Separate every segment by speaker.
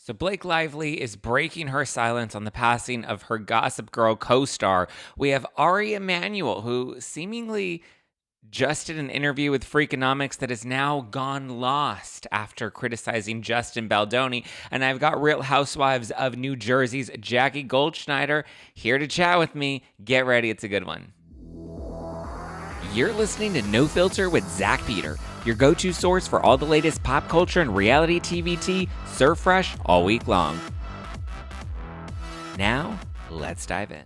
Speaker 1: So Blake Lively is breaking her silence on the passing of her Gossip Girl co-star. We have Ari Emanuel, who seemingly just did an interview with Freakonomics that has now gone lost after criticizing Justin Baldoni. And I've got Real Housewives of New Jersey's Jackie Goldschneider here to chat with me. Get ready, it's a good one. You're listening to No Filter with Zack Peter, your go-to source for all the latest pop culture and reality TV tea, served fresh all week long. Now, let's dive in.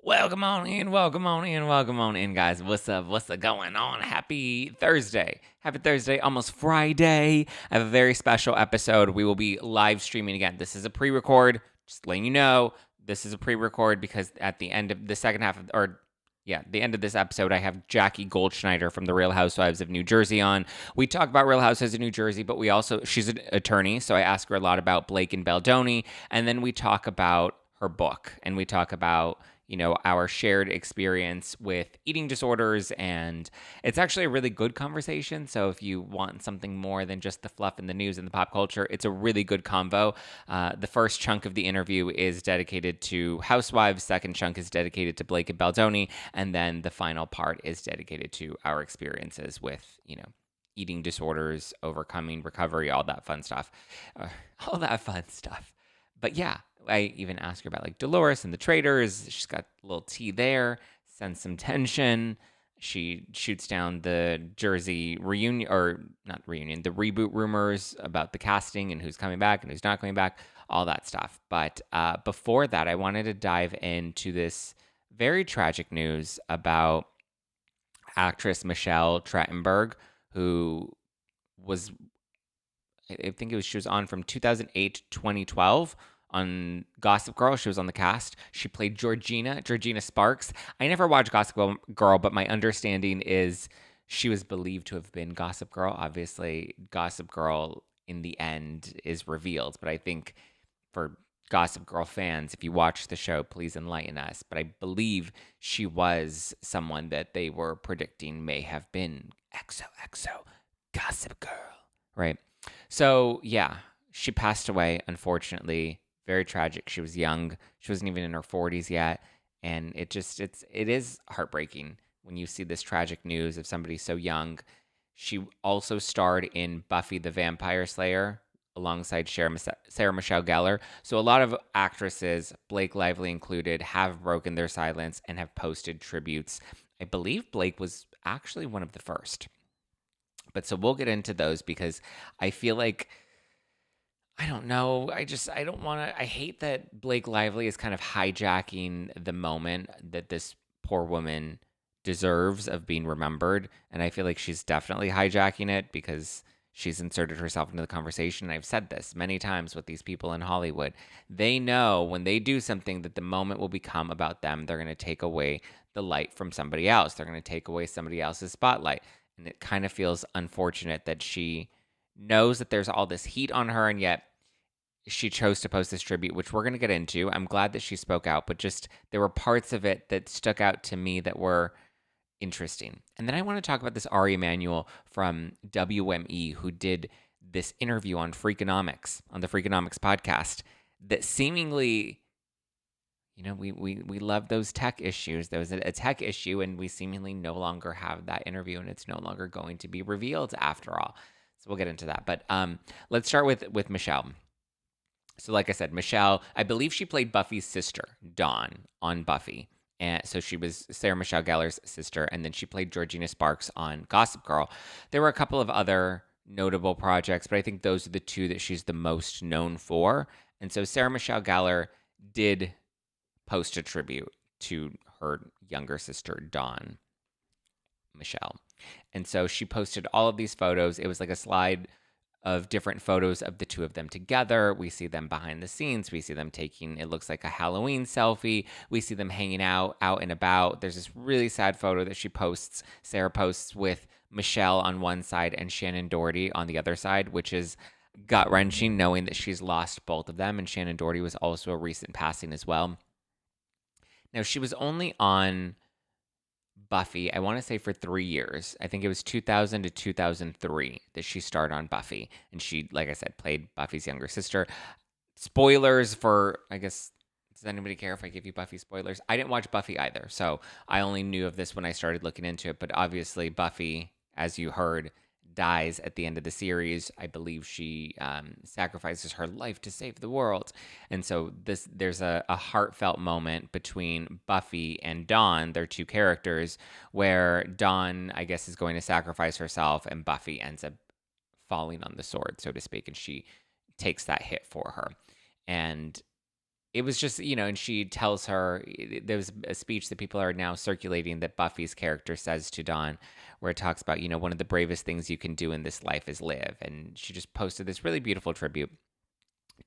Speaker 1: Welcome on in, guys. What's up? What's going on? Happy Thursday. Happy Thursday, almost Friday. I have a very special episode. We will be live streaming again. This is a pre-record. Just letting you know, this is a pre-record because at the end of the second half of, the end of this episode, I have Jackie Goldschnieder from the Real Housewives of New Jersey on. We talk about Real Housewives of New Jersey, but she's an attorney, so I ask her a lot about Blake and Baldoni, and then we talk about her book, and we talk about, our shared experience with eating disorders, and it's actually a really good conversation. So if you want something more than just the fluff and the news and the pop culture, it's a really good convo. The first chunk of the interview is dedicated to Housewives. Second chunk is dedicated to Blake and Baldoni, and then the final part is dedicated to our experiences with, eating disorders, overcoming recovery, all that fun stuff. But yeah, I even ask her about Dolores and the Traitors. She's got a little tea there, sense some tension. She shoots down the Jersey reunion, or not reunion, the reboot rumors about the casting and who's coming back and who's not coming back, all that stuff. But before that, I wanted to dive into this very tragic news about actress Michelle Trachtenberg, who was, she was on from 2008 to 2012 on Gossip Girl. She was on the cast. She played Georgina Sparks. I never watched Gossip Girl, but my understanding is she was believed to have been Gossip Girl. Obviously, Gossip Girl in the end is revealed, but I think for Gossip Girl fans, if you watch the show, please enlighten us. But I believe she was someone that they were predicting may have been XOXO Gossip Girl, right? So yeah, she passed away, unfortunately. Very tragic. She was young. She wasn't even in her 40s yet. And it is heartbreaking when you see this tragic news of somebody so young. She also starred in Buffy the Vampire Slayer alongside Sarah Michelle Gellar. So a lot of actresses, Blake Lively included, have broken their silence and have posted tributes. I believe Blake was actually one of the first. But so we'll get into those because I feel like, I don't know. I don't want to. I hate that Blake Lively is kind of hijacking the moment that this poor woman deserves of being remembered. And I feel like she's definitely hijacking it because she's inserted herself into the conversation. And I've said this many times with these people in Hollywood. They know when they do something that the moment will become about them. They're going to take away the light from somebody else. They're going to take away somebody else's spotlight. And it kind of feels unfortunate that she knows that there's all this heat on her, and yet she chose to post this tribute, which we're going to get into. I'm glad that she spoke out, but just there were parts of it that stuck out to me that were interesting. And then I want to talk about this Ari Emanuel from WME, who did this interview on Freakonomics, on the Freakonomics podcast, that seemingly, we love those tech issues. There was a tech issue, and we seemingly no longer have that interview, and it's no longer going to be revealed after all. So we'll get into that. But let's start with Michelle. So like I said, Michelle, I believe she played Buffy's sister, Dawn, on Buffy. And so she was Sarah Michelle Gellar's sister, and then she played Georgina Sparks on Gossip Girl. There were a couple of other notable projects, but I think those are the two that she's the most known for. And so Sarah Michelle Gellar did post a tribute to her younger sister, Dawn Michelle. And so she posted all of these photos. It was like a slide of different photos of the two of them together. We see them behind the scenes. We see them taking, it looks like a Halloween selfie. We see them hanging out and about. There's this really sad photo that Sarah posts with Michelle on one side and Shannon Doherty on the other side, which is gut-wrenching knowing that she's lost both of them. And Shannon Doherty was also a recent passing as well. Now, she was only on Buffy, I want to say for 3 years. I think it was 2000 to 2003 that she starred on Buffy. And she, like I said, played Buffy's younger sister. spoilers for, I guess, does anybody care if I give you Buffy spoilers? I didn't watch Buffy either, so I only knew of this when I started looking into it. But obviously, Buffy, as you heard, dies at the end of the series. I believe she sacrifices her life to save the world. And so there's a heartfelt moment between Buffy and Dawn, their two characters, where Dawn, I guess, is going to sacrifice herself, and Buffy ends up falling on the sword, so to speak, and she takes that hit for her. And it was just, and she tells her, there's a speech that people are now circulating that Buffy's character says to Dawn, where it talks about, one of the bravest things you can do in this life is live. And she just posted this really beautiful tribute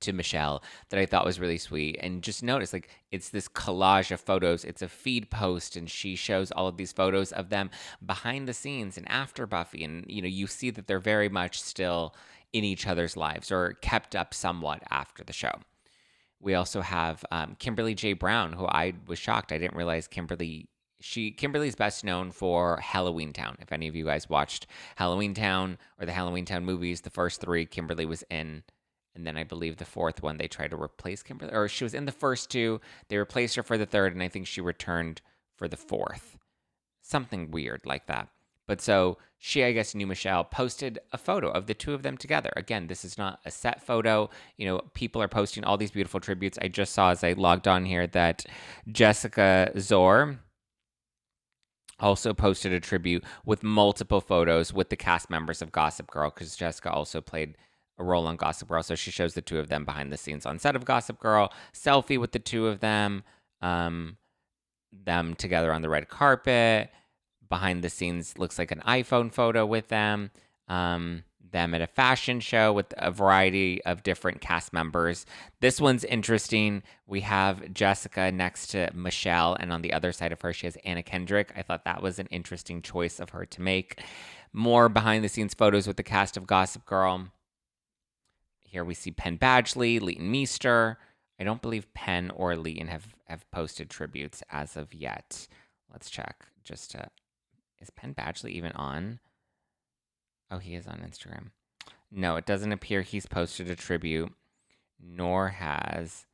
Speaker 1: to Michelle that I thought was really sweet. And just notice, like, it's this collage of photos. It's a feed post, and she shows all of these photos of them behind the scenes and after Buffy. And, you see that they're very much still in each other's lives, or kept up somewhat after the show. We also have Kimberly J. Brown, who I was shocked. I didn't realize Kimberly's best known for Halloween Town. If any of you guys watched Halloween Town or the Halloween Town movies, the first three Kimberly was in. And then I believe the fourth one, they tried to replace Kimberly. Or she was in the first two. They replaced her for the third, and I think she returned for the fourth. Something weird like that. But so she, I guess, knew Michelle, posted a photo of the two of them together. Again, this is not a set photo. People are posting all these beautiful tributes. I just saw as I logged on here that Jessica Zor also posted a tribute with multiple photos with the cast members of Gossip Girl, because Jessica also played a role on Gossip Girl. So she shows the two of them behind the scenes on set of Gossip Girl, selfie with the two of them together on the red carpet. Behind the scenes looks like an iPhone photo with them at a fashion show with a variety of different cast members. This one's interesting. We have Jessica next to Michelle, and on the other side of her, she has Anna Kendrick. I thought that was an interesting choice of her to make. More behind the scenes photos with the cast of Gossip Girl. Here we see Penn Badgley, Leighton Meester. I don't believe Penn or Leighton have posted tributes as of yet. Let's check just to... Is Penn Badgley even on? Oh, he is on Instagram. No, it doesn't appear he's posted a tribute, nor has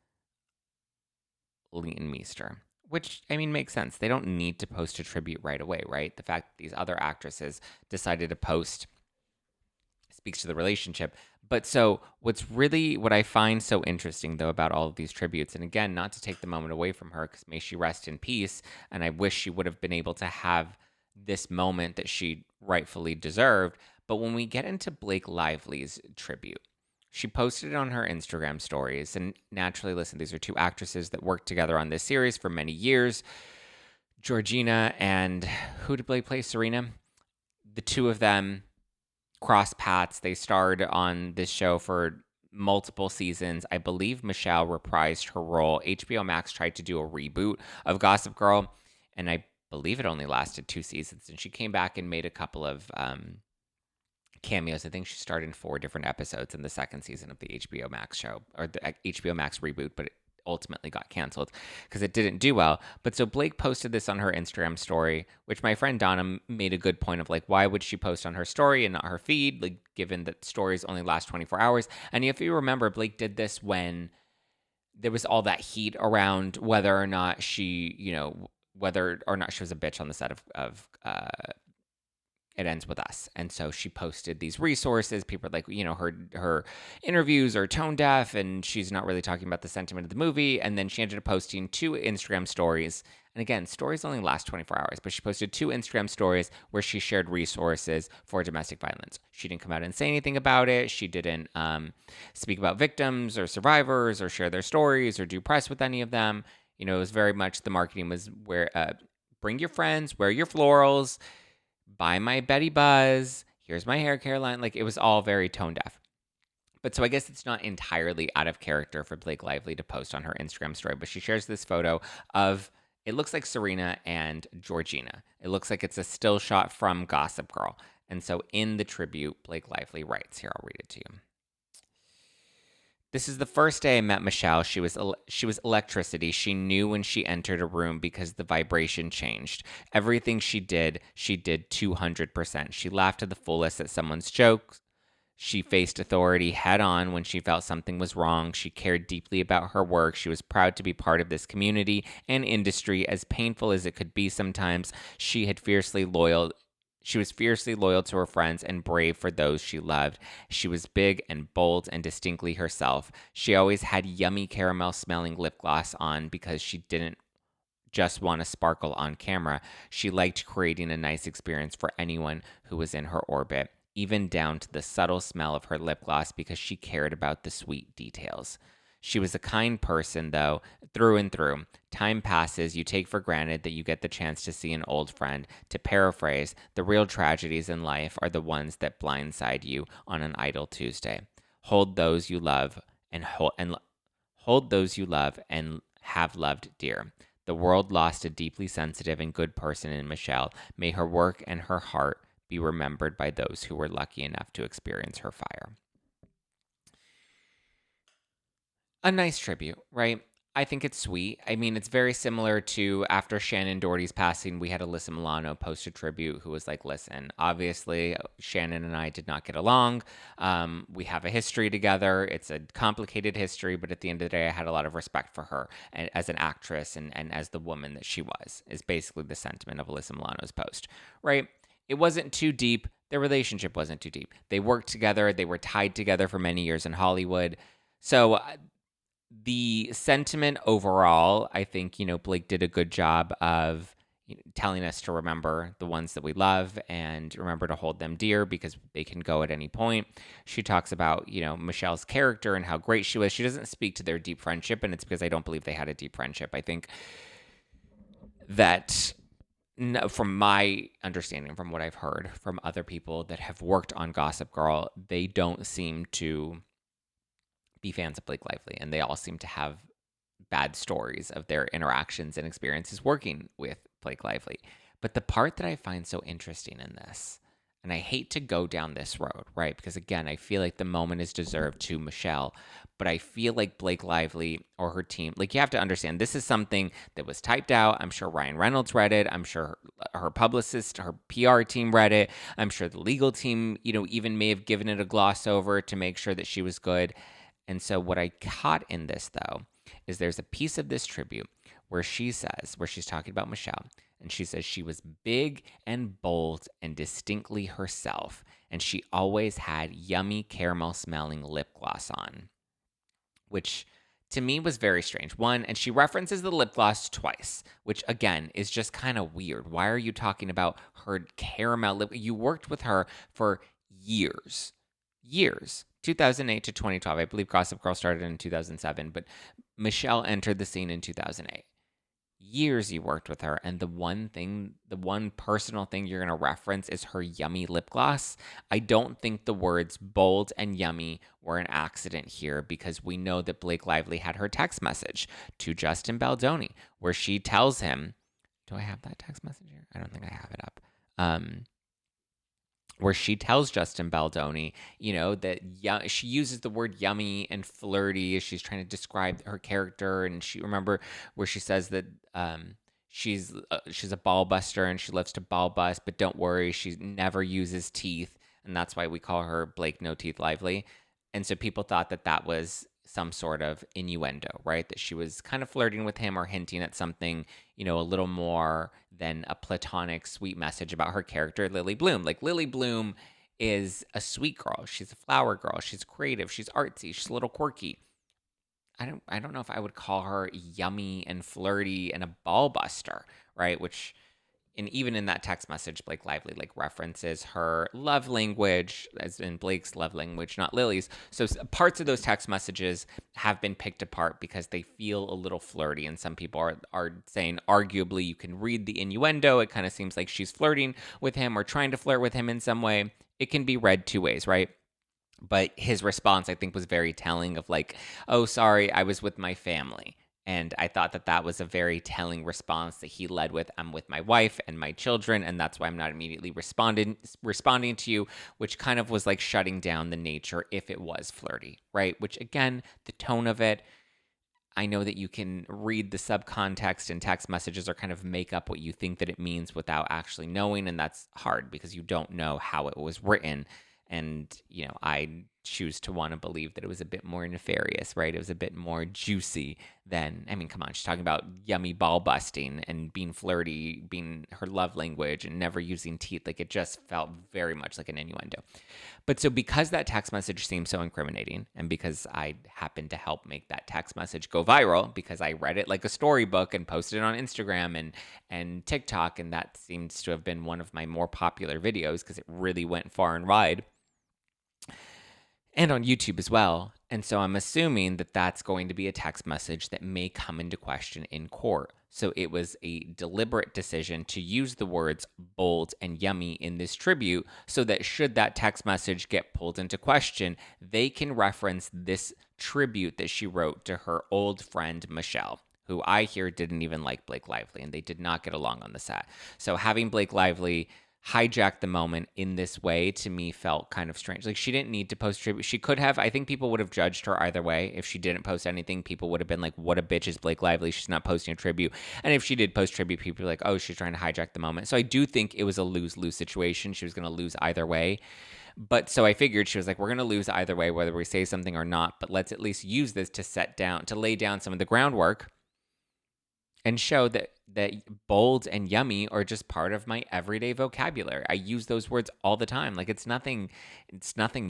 Speaker 1: Leighton Meester. Which, I mean, makes sense. They don't need to post a tribute right away, right? The fact that these other actresses decided to post speaks to the relationship. But so what I find so interesting, though, about all of these tributes, and again, not to take the moment away from her, because may she rest in peace, and I wish she would have been able to have this moment that she rightfully deserved. But when we get into Blake Lively's tribute, she posted it on her Instagram stories. And naturally, listen, these are two actresses that worked together on this series for many years. Georgina and who did Blake play? Serena. The two of them crossed paths. They starred on this show for multiple seasons. I believe Michelle reprised her role. HBO Max tried to do a reboot of Gossip Girl, and I believe it only lasted 2 seasons, and she came back and made a couple of cameos. I think she starred in 4 different episodes in the second season of the HBO Max show, or the HBO Max reboot, but it ultimately got canceled because it didn't do well. But so Blake posted this on her Instagram story, which my friend Donna made a good point of, like, why would she post on her story and not her feed, like, given that stories only last 24 hours? And if you remember, Blake did this when there was all that heat around whether or not she was a bitch on the set of It Ends With Us. And so she posted these resources. People are like, her interviews are tone deaf and she's not really talking about the sentiment of the movie. And then she ended up posting 2 Instagram stories. And again, stories only last 24 hours, but she posted 2 Instagram stories where she shared resources for domestic violence. She didn't come out and say anything about it. She didn't speak about victims or survivors or share their stories or do press with any of them. It was very much, the marketing was where bring your friends, wear your florals, buy my Betty Buzz, here's my hair care line. Like, it was all very tone deaf. But so I guess it's not entirely out of character for Blake Lively to post on her Instagram story, but she shares this photo of, it looks like Serena and Georgina. It looks like it's a still shot from Gossip Girl. And so in the tribute, Blake Lively writes, here, I'll read it to you. This is the first day I met Michelle. She was electricity. She knew when she entered a room because the vibration changed. Everything she did 200%. She laughed to the fullest at someone's jokes. She faced authority head on when she felt something was wrong. She cared deeply about her work. She was proud to be part of this community and industry, as painful as it could be sometimes. She was fiercely loyal to her friends and brave for those she loved. She was big and bold and distinctly herself. She always had yummy caramel smelling lip gloss on because she didn't just want to sparkle on camera. She liked creating a nice experience for anyone who was in her orbit, even down to the subtle smell of her lip gloss, because she cared about the sweet details. She was a kind person, though, through and through. Time passes, you take for granted that you get the chance to see an old friend. To paraphrase, the real tragedies in life are the ones that blindside you on an idle Tuesday. Hold those you love and hold those you love and have loved dear. The world lost a deeply sensitive and good person in Michelle. May her work and her heart be remembered by those who were lucky enough to experience her fire. A nice tribute, right? I think it's sweet. I mean, it's very similar to after Shannon Doherty's passing, we had Alyssa Milano post a tribute who was like, listen, obviously Shannon and I did not get along. We have a history together. It's a complicated history, but at the end of the day, I had a lot of respect for her as an actress and as the woman that she was, is basically the sentiment of Alyssa Milano's post, right? It wasn't too deep. Their relationship wasn't too deep. They worked together. They were tied together for many years in Hollywood. So the sentiment overall, I think, Blake did a good job of telling us to remember the ones that we love and remember to hold them dear because they can go at any point. She talks about, Michelle's character and how great she was. She doesn't speak to their deep friendship, and it's because I don't believe they had a deep friendship. I think that from my understanding, from what I've heard from other people that have worked on Gossip Girl, they don't seem to be fans of Blake Lively, and they all seem to have bad stories of their interactions and experiences working with Blake Lively. But the part that I find so interesting in this, and I hate to go down this road, right? Because again, I feel like the moment is deserved to Michelle, but I feel like Blake Lively or her team, like you have to understand, this is something that was typed out. I'm sure Ryan Reynolds read it. I'm sure her publicist, her PR team read it. I'm sure the legal team, even may have given it a gloss over to make sure that she was good. And so what I caught in this, though, is there's a piece of this tribute where she's talking about Michelle, and she says she was big and bold and distinctly herself, and she always had yummy caramel-smelling lip gloss on, which to me was very strange. One, and she references the lip gloss twice, which again is just kind of weird. Why are you talking about her caramel lip? You worked with her for years. 2008 to 2012. I believe Gossip Girl started in 2007, but Michelle entered the scene in 2008. Years you worked with her, and the one personal thing you're going to reference is her yummy lip gloss. I don't think the words bold and yummy were an accident here, because we know that Blake Lively had her text message to Justin Baldoni where she tells him, do I have that text message here? I don't think I have it up. Where she tells Justin Baldoni, that she uses the word yummy and flirty as she's trying to describe her character. And she remember where she says that she's a ball buster and she loves to ball bust, but don't worry, she never uses teeth, and that's why we call her Blake No Teeth Lively. And so people thought that that was some sort of innuendo, right? That she was kind of flirting with him or hinting at something, a little more than a platonic sweet message about her character, Lily Bloom. Like, Lily Bloom is a sweet girl. She's a flower girl. She's creative. She's artsy. She's a little quirky. I don't know if I would call her yummy and flirty and a ball buster, right? Which, and even in that text message, Blake Lively references her love language, as in Blake's love language, not Lily's. So parts of those text messages have been picked apart because they feel a little flirty, and some people are saying arguably you can read the innuendo. It kind of seems like she's flirting with him or trying to flirt with him in some way. It can be read two ways, right? But his response, I think, was very telling of oh, sorry, I was with my family. And I thought that that was a very telling response that he led with, I'm with my wife and my children, and that's why I'm not immediately responding to you, which kind of was shutting down the nature if it was flirty, right? Which, again, the tone of it, I know that you can read the subcontext in text messages or kind of make up what you think that it means without actually knowing, and that's hard because you don't know how it was written. And, I choose to want to believe that it was a bit more nefarious, right? It was a bit more juicy than, I mean, come on, she's talking about yummy ball busting and being flirty, being her love language and never using teeth. Like, it just felt very much like an innuendo. But so because that text message seemed so incriminating, and because I happened to help make that text message go viral because I read it like a storybook and posted it on Instagram and TikTok, and that seems to have been one of my more popular videos because it really went far and wide, and on YouTube as well. And so I'm assuming that that's going to be a text message that may come into question in court. So it was a deliberate decision to use the words bold and yummy in this tribute so that should that text message get pulled into question, they can reference this tribute that she wrote to her old friend Michelle, who I hear didn't even like Blake Lively, and they did not get along on the set. So having Blake Lively hijack the moment in this way to me felt kind of strange. Like, she didn't need to post tribute. She could have. I think people would have judged her either way. If she didn't post anything, people would have been like, what a bitch is Blake Lively, she's not posting a tribute. And if she did post tribute, people were like, oh, she's trying to hijack the moment. So I do think it was a lose-lose situation. She was going to lose either way. But so I figured, she was like, we're going to lose either way, whether we say something or not, but let's at least use this to lay down some of the groundwork and show that bold and yummy are just part of my everyday vocabulary. I use those words all the time. Like, it's nothing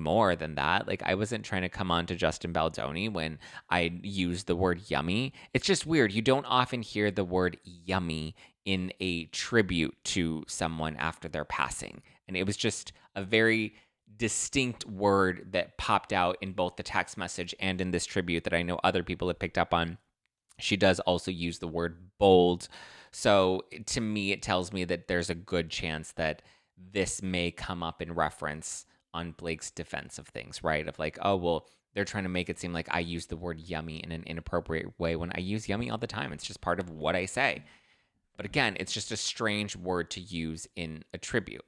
Speaker 1: more than that. Like, I wasn't trying to come on to Justin Baldoni when I used the word yummy. It's just weird. You don't often hear the word yummy in a tribute to someone after their passing. And it was just a very distinct word that popped out in both the text message and in this tribute that I know other people have picked up on. She does also use the word bold. So to me, it tells me that there's a good chance that this may come up in reference on Blake's defense of things, right? Of like, oh, well, they're trying to make it seem like I use the word yummy in an inappropriate way when I use yummy all the time. It's just part of what I say. But again, it's just a strange word to use in a tribute.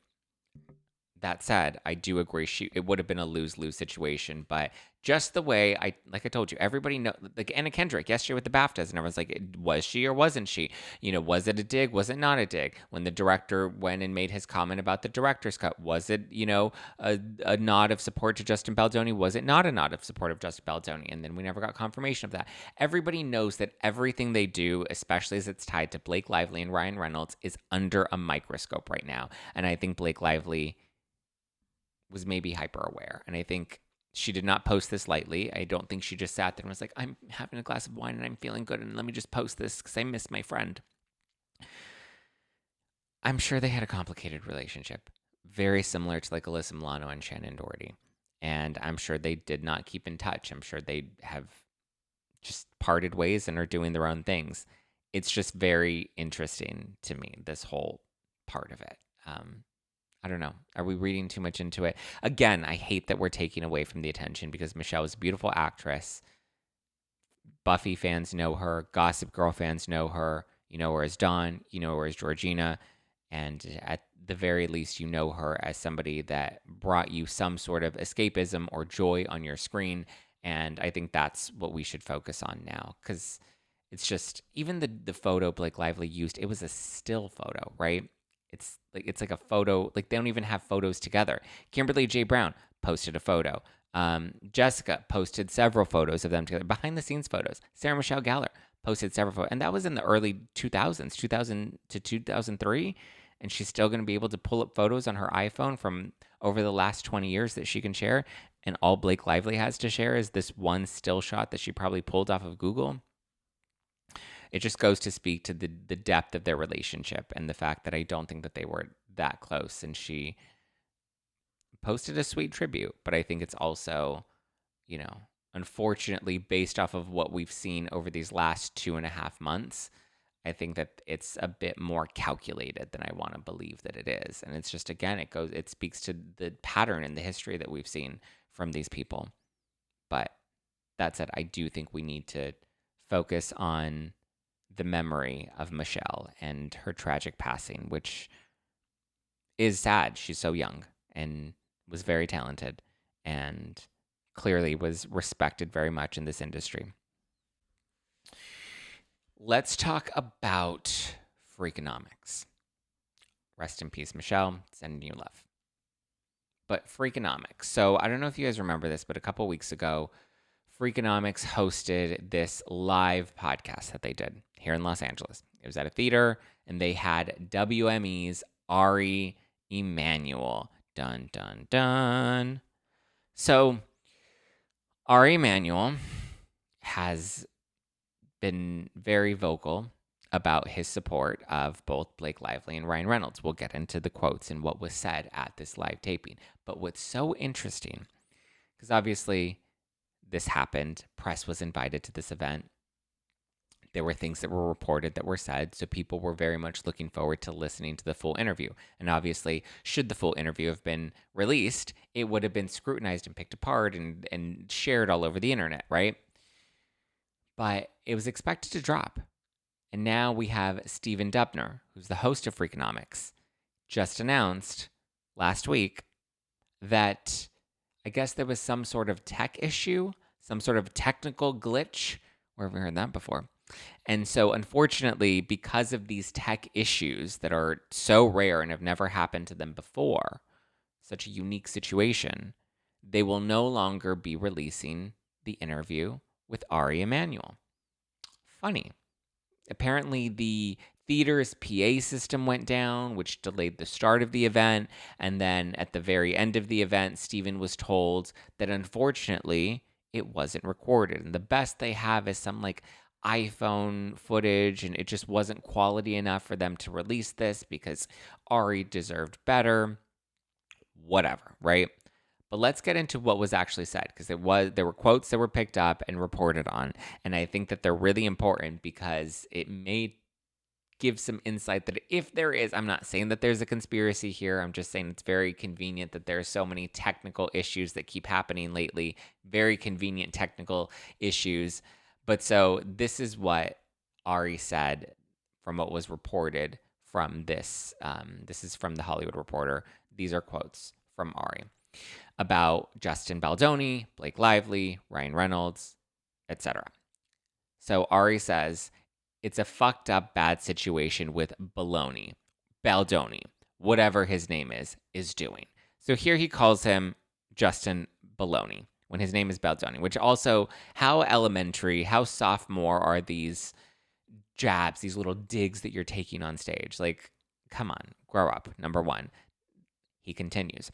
Speaker 1: That said, I do agree it would have been a lose-lose situation, but just the way I told you, everybody know, like Anna Kendrick yesterday with the BAFTAs, and everyone's like, was she or wasn't she? Was it a dig? Was it not a dig? When the director went and made his comment about the director's cut, was it, a nod of support to Justin Baldoni? Was it not a nod of support of Justin Baldoni? And then we never got confirmation of that. Everybody knows that everything they do, especially as it's tied to Blake Lively and Ryan Reynolds, is under a microscope right now. And I think Blake Lively was maybe hyper aware. And I think she did not post this lightly. I don't think she just sat there and was like, I'm having a glass of wine and I'm feeling good and let me just post this because I miss my friend. I'm sure they had a complicated relationship, very similar to like Alyssa Milano and Shannon Doherty. And I'm sure they did not keep in touch. I'm sure they have just parted ways and are doing their own things. It's just very interesting to me, this whole part of it. I don't know. Are we reading too much into it? Again, I hate that we're taking away from the attention because Michelle is a beautiful actress. Buffy fans know her. Gossip Girl fans know her. You know her as Dawn. You know her as Georgina. And at the very least, you know her as somebody that brought you some sort of escapism or joy on your screen. And I think that's what we should focus on now, because it's just, even the photo Blake Lively used, it was a still photo, right? It's like a photo, like they don't even have photos together. Kimberly J. Brown posted a photo. Jessica posted several photos of them together, behind the scenes photos. Sarah Michelle Gellar posted several photos, and that was in the early 2000s, 2000 to 2003. And she's still going to be able to pull up photos on her iPhone from over the last 20 years that she can share. And all Blake Lively has to share is this one still shot that she probably pulled off of Google. It just goes to speak to the depth of their relationship and the fact that I don't think that they were that close. And she posted a sweet tribute, but I think it's also, unfortunately, based off of what we've seen over these last 2.5 months, I think that it's a bit more calculated than I want to believe that it is. And it's just, again, it speaks to the pattern in the history that we've seen from these people. But that said, I do think we need to focus on the memory of Michelle and her tragic passing, which is sad. She's so young and was very talented and clearly was respected very much in this industry. Let's talk about Freakonomics. Rest in peace, Michelle. Sending you love. but Freakonomics. So I don't know if you guys remember this, but a couple weeks ago, Freakonomics hosted this live podcast that they did here in Los Angeles. It was at a theater, and they had WME's Ari Emanuel. Dun, dun, dun. So Ari Emanuel has been very vocal about his support of both Blake Lively and Ryan Reynolds. We'll get into the quotes and what was said at this live taping. But what's so interesting, because obviously this happened, press was invited to this event. There were things that were reported that were said, so people were very much looking forward to listening to the full interview. And obviously, should the full interview have been released, it would have been scrutinized and picked apart and shared all over the internet, right? But it was expected to drop. And now we have Stephen Dubner, who's the host of Freakonomics, just announced last week that I guess there was some sort of tech issue, some sort of technical glitch. Where have we heard that before? And so, unfortunately, because of these tech issues that are so rare and have never happened to them before, such a unique situation, they will no longer be releasing the interview with Ari Emanuel. Funny. Apparently, the theater's PA system went down, which delayed the start of the event. And then at the very end of the event, Stephen was told that unfortunately, it wasn't recorded. And the best they have is some like iPhone footage, and it just wasn't quality enough for them to release this because Ari deserved better. Whatever, right? But let's get into what was actually said, because there were quotes that were picked up and reported on, and I think that they're really important because it may give some insight that if there is, I'm not saying that there's a conspiracy here, I'm just saying it's very convenient that there are so many technical issues that keep happening lately, very convenient technical issues. But so this is what Ari said from what was reported from this. This is from The Hollywood Reporter. These are quotes from Ari about Justin Baldoni, Blake Lively, Ryan Reynolds, etc. So Ari says, it's a fucked up bad situation with Baldoni, whatever his name is doing. So here he calls him Justin Baldoni when his name is Baldoni, which also, how elementary, how sophomore are these jabs, these little digs that you're taking on stage? Like, come on, grow up, number one. He continues.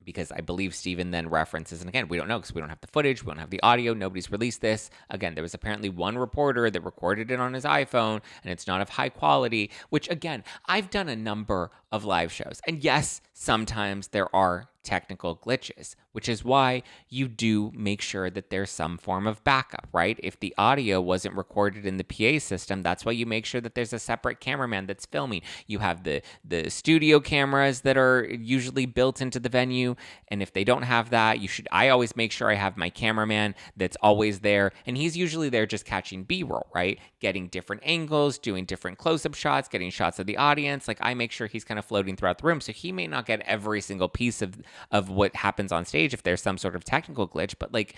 Speaker 1: Because I believe Stephen then references, and again, we don't know because we don't have the footage, we don't have the audio, nobody's released this. Again, there was apparently one reporter that recorded it on his iPhone, and it's not of high quality, which again, I've done a number of live shows. And yes, sometimes there are technical glitches, which is why you do make sure that there's some form of backup, right? If the audio wasn't recorded in the PA system, that's why you make sure that there's a separate cameraman that's filming. You have the studio cameras that are usually built into the venue, and if they don't have that, I always make sure I have my cameraman that's always there, and he's usually there just catching B-roll, right? Getting different angles, doing different close-up shots, getting shots of the audience. Like, I make sure he's kind of floating throughout the room, so he may not get every single piece of what happens on stage if there's some sort of technical glitch. But like,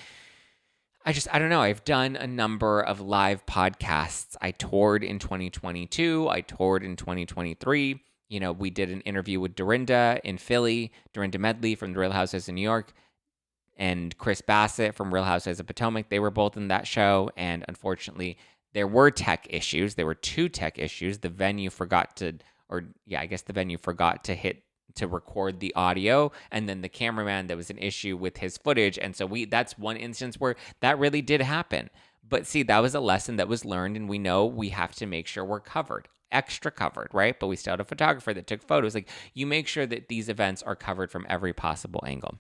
Speaker 1: I don't know. I've done a number of live podcasts. I toured in 2022. I toured in 2023. You know, we did an interview with Dorinda in Philly, Dorinda Medley from the Real Housewives of New York, and Chris Bassett from Real Housewives of Potomac. They were both in that show, and unfortunately, there were tech issues. There were two tech issues. The venue forgot to hit to record the audio, and then the cameraman, there was an issue with his footage, and so that's one instance where that really did happen. But see, that was a lesson that was learned, and we know we have to make sure we're extra covered, right? But we still had a photographer that took photos. Like, you make sure that these events are covered from every possible angle.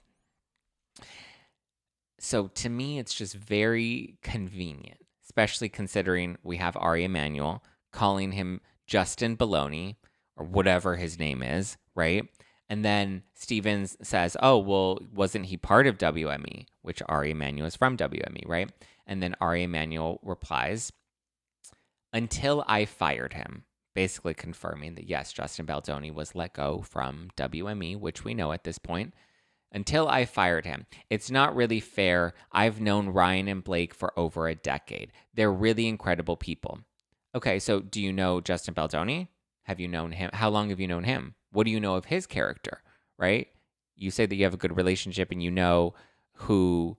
Speaker 1: So to me, it's just very convenient, especially considering we have Ari Emanuel calling him Justin Baldoni, or whatever his name is, right? And then Stevens says, oh, well, wasn't he part of WME? Which Ari Emanuel is from WME, right? And then Ari Emanuel replies, until I fired him, basically confirming that, yes, Justin Baldoni was let go from WME, which we know at this point. Until I fired him. It's not really fair. I've known Ryan and Blake for over a decade. They're really incredible people. Okay, so do you know Justin Baldoni? Have you known him? How long have you known him? What do you know of his character, right? You say that you have a good relationship and you know who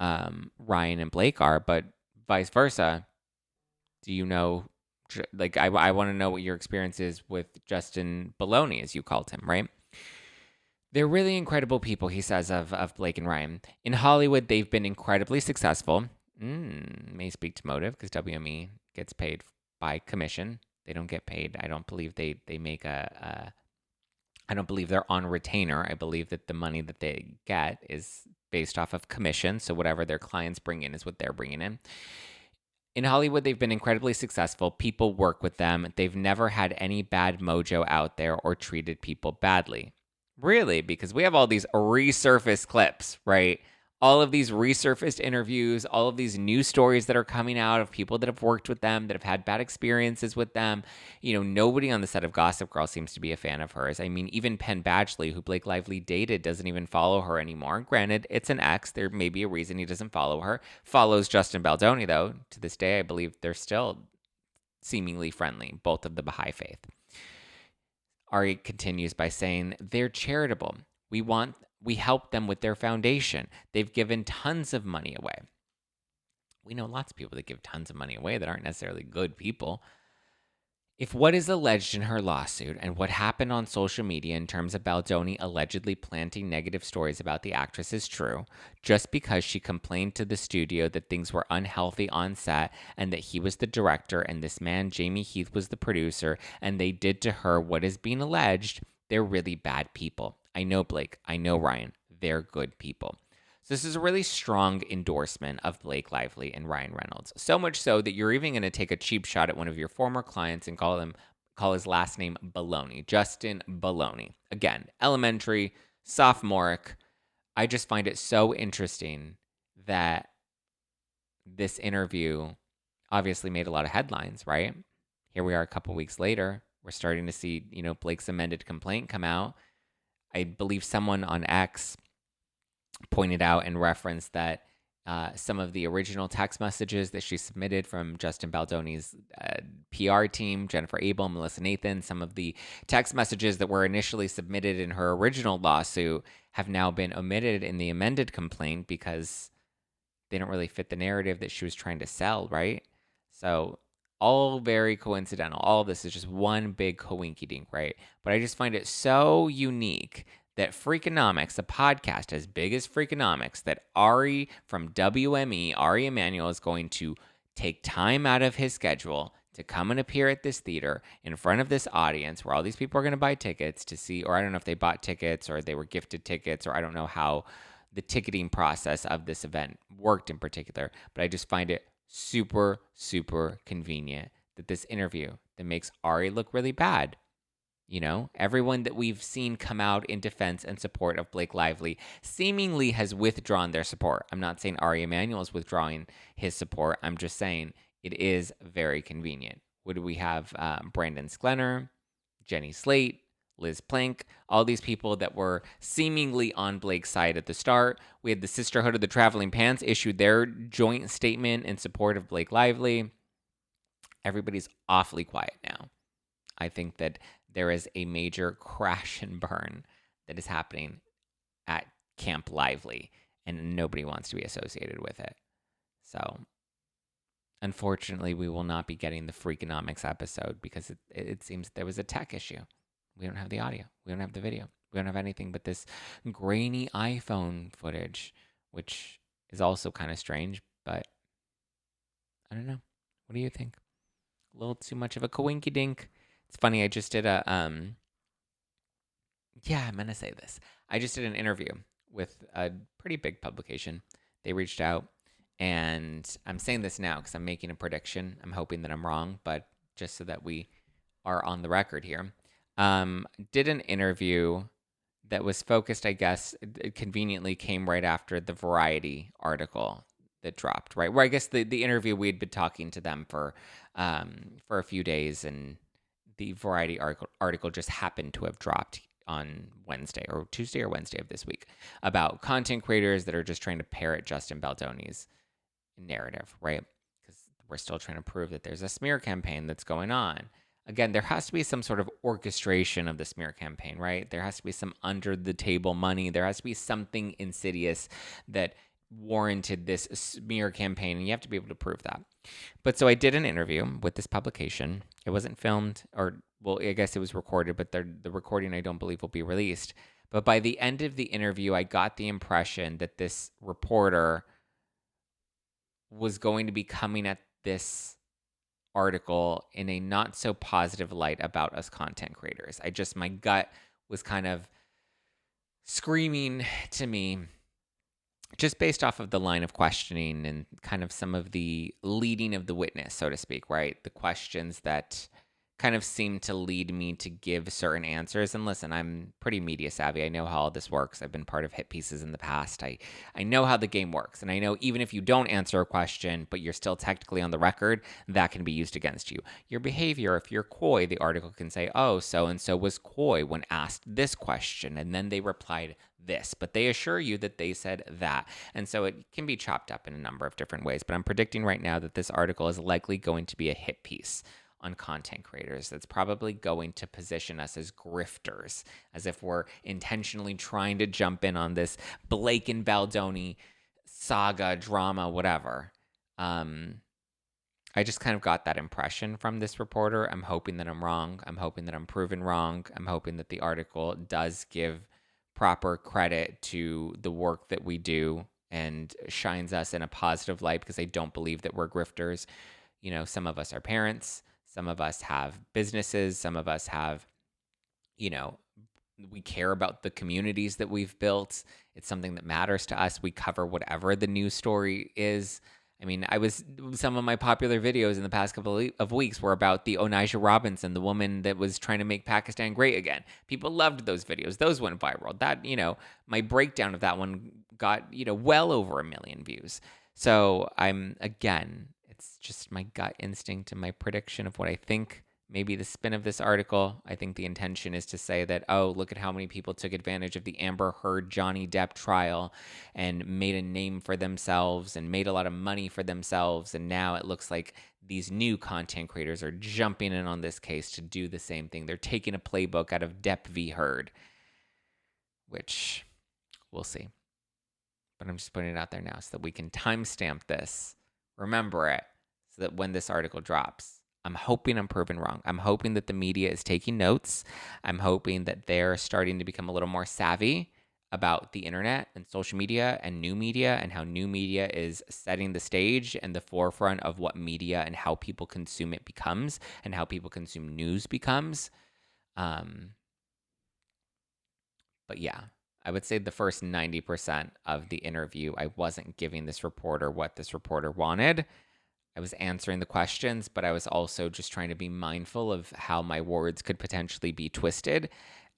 Speaker 1: Ryan and Blake are, but vice versa. Do you know, like, I want to know what your experience is with Justin Baldoni, as you called him, right? They're really incredible people, he says of Blake and Ryan. In Hollywood, they've been incredibly successful. May speak to motive because WME gets paid by commission. They don't get paid. I don't believe they make I don't believe they're on retainer. I believe that the money that they get is based off of commission. So whatever their clients bring in is what they're bringing in. In Hollywood, they've been incredibly successful. People work with them. They've never had any bad mojo out there or treated people badly. Really? Because we have all these resurfaced clips, right? All of these resurfaced interviews, all of these new stories that are coming out of people that have worked with them, that have had bad experiences with them. You know, nobody on the set of Gossip Girl seems to be a fan of hers. I mean, even Penn Badgley, who Blake Lively dated, doesn't even follow her anymore. Granted, it's an ex. There may be a reason he doesn't follow her. Follows Justin Baldoni, though. To this day, I believe they're still seemingly friendly, both of the Baha'i faith. Ari continues by saying, they're charitable. We help them with their foundation. They've given tons of money away. We know lots of people that give tons of money away that aren't necessarily good people. If what is alleged in her lawsuit and what happened on social media in terms of Baldoni allegedly planting negative stories about the actress is true, just because she complained to the studio that things were unhealthy on set and that he was the director and this man, Jamie Heath, was the producer, and they did to her what is being alleged, they're really bad people. I know Blake. I know Ryan. They're good people. So this is a really strong endorsement of Blake Lively and Ryan Reynolds. So much so that you're even going to take a cheap shot at one of your former clients and call his last name Baldoni, Justin Baldoni. Again, elementary, sophomoric. I just find it so interesting that this interview obviously made a lot of headlines, right? Here we are a couple weeks later. We're starting to see, Blake's amended complaint come out. I believe someone on X pointed out and referenced that some of the original text messages that she submitted from Justin Baldoni's PR team, Jennifer Abel, Melissa Nathan, some of the text messages that were initially submitted in her original lawsuit have now been omitted in the amended complaint because they don't really fit the narrative that she was trying to sell, right? So all very coincidental. All of this is just one big coinkydink, right? But I just find it so unique that Freakonomics, a podcast as big as Freakonomics, that Ari from WME, Ari Emanuel, is going to take time out of his schedule to come and appear at this theater in front of this audience where all these people are going to buy tickets to see, or I don't know if they bought tickets or they were gifted tickets, or I don't know how the ticketing process of this event worked in particular, but I just find it super, super convenient that this interview that makes Ari look really bad, everyone that we've seen come out in defense and support of Blake Lively seemingly has withdrawn their support. I'm not saying Ari Emanuel is withdrawing his support. I'm just saying it is very convenient. What do we have? Brandon Sklenner, Jenny Slate, Liz Plank, all these people that were seemingly on Blake's side at the start. We had the Sisterhood of the Traveling Pants issued their joint statement in support of Blake Lively. Everybody's awfully quiet now. I think that there is a major crash and burn that is happening at Camp Lively, and nobody wants to be associated with it. So, unfortunately, we will not be getting the Freakonomics episode because it seems there was a tech issue. We don't have the audio. We don't have the video. We don't have anything but this grainy iPhone footage, which is also kind of strange, but I don't know. What do you think? A little too much of a coinkydink. It's funny, I just did I'm going to say this. I just did an interview with a pretty big publication. They reached out, and I'm saying this now because I'm making a prediction. I'm hoping that I'm wrong, but just so that we are on the record here. Did an interview that was focused, I guess, it conveniently came right after the Variety article that dropped, right? Where I guess the interview, we had been talking to them for a few days, and the Variety article just happened to have dropped on Wednesday or Tuesday or Wednesday of this week about content creators that are just trying to parrot Justin Baldoni's narrative, right? Because we're still trying to prove that there's a smear campaign that's going on again, there has to be some sort of orchestration of the smear campaign, right? There has to be some under the table money. There has to be something insidious that warranted this smear campaign, and you have to be able to prove that. But so I did an interview with this publication. It wasn't filmed, or, well, I guess it was recorded, but the recording I don't believe will be released. But by the end of the interview, I got the impression that this reporter was going to be coming at this article in a not so positive light about us content creators. My gut was kind of screaming to me, just based off of the line of questioning and kind of some of the leading of the witness, so to speak, right? The questions that kind of seem to lead me to give certain answers. And listen, I'm pretty media savvy. I know how all this works. I've been part of hit pieces in the past. I know how the game works. And I know even if you don't answer a question, but you're still technically on the record, that can be used against you. Your behavior, if you're coy, the article can say, oh, so-and-so was coy when asked this question. And then they replied this, but they assure you that they said that. And so it can be chopped up in a number of different ways. But I'm predicting right now that this article is likely going to be a hit piece on content creators. That's probably going to position us as grifters, as if we're intentionally trying to jump in on this Blake and Baldoni saga, drama, whatever. I just kind of got that impression from this reporter. I'm hoping that I'm wrong. I'm hoping that I'm proven wrong. I'm hoping that the article does give proper credit to the work that we do and shines us in a positive light, because I don't believe that we're grifters. You know, some of us are parents. Some of us have businesses. Some of us have, we care about the communities that we've built. It's something that matters to us. We cover whatever the news story is. I mean, some of my popular videos in the past couple of weeks were about the Onijah Robinson, the woman that was trying to make Pakistan great again. People loved those videos. Those went viral. That, my breakdown of that one got, well over 1 million views. So it's just my gut instinct and my prediction of what I think. Maybe the spin of this article, I think the intention is to say that, oh, look at how many people took advantage of the Amber Heard Johnny Depp trial and made a name for themselves and made a lot of money for themselves. And now it looks like these new content creators are jumping in on this case to do the same thing. They're taking a playbook out of Depp v. Heard, which we'll see. But I'm just putting it out there now so that we can timestamp this, remember it, so that when this article drops, I'm hoping I'm proven wrong. I'm hoping that the media is taking notes. I'm hoping that they're starting to become a little more savvy about the internet and social media and new media, and how new media is setting the stage and the forefront of what media and how people consume it becomes, and how people consume news becomes. But yeah, I would say the first 90% of the interview, I wasn't giving this reporter what this reporter wanted. I was answering the questions, but I was also just trying to be mindful of how my words could potentially be twisted.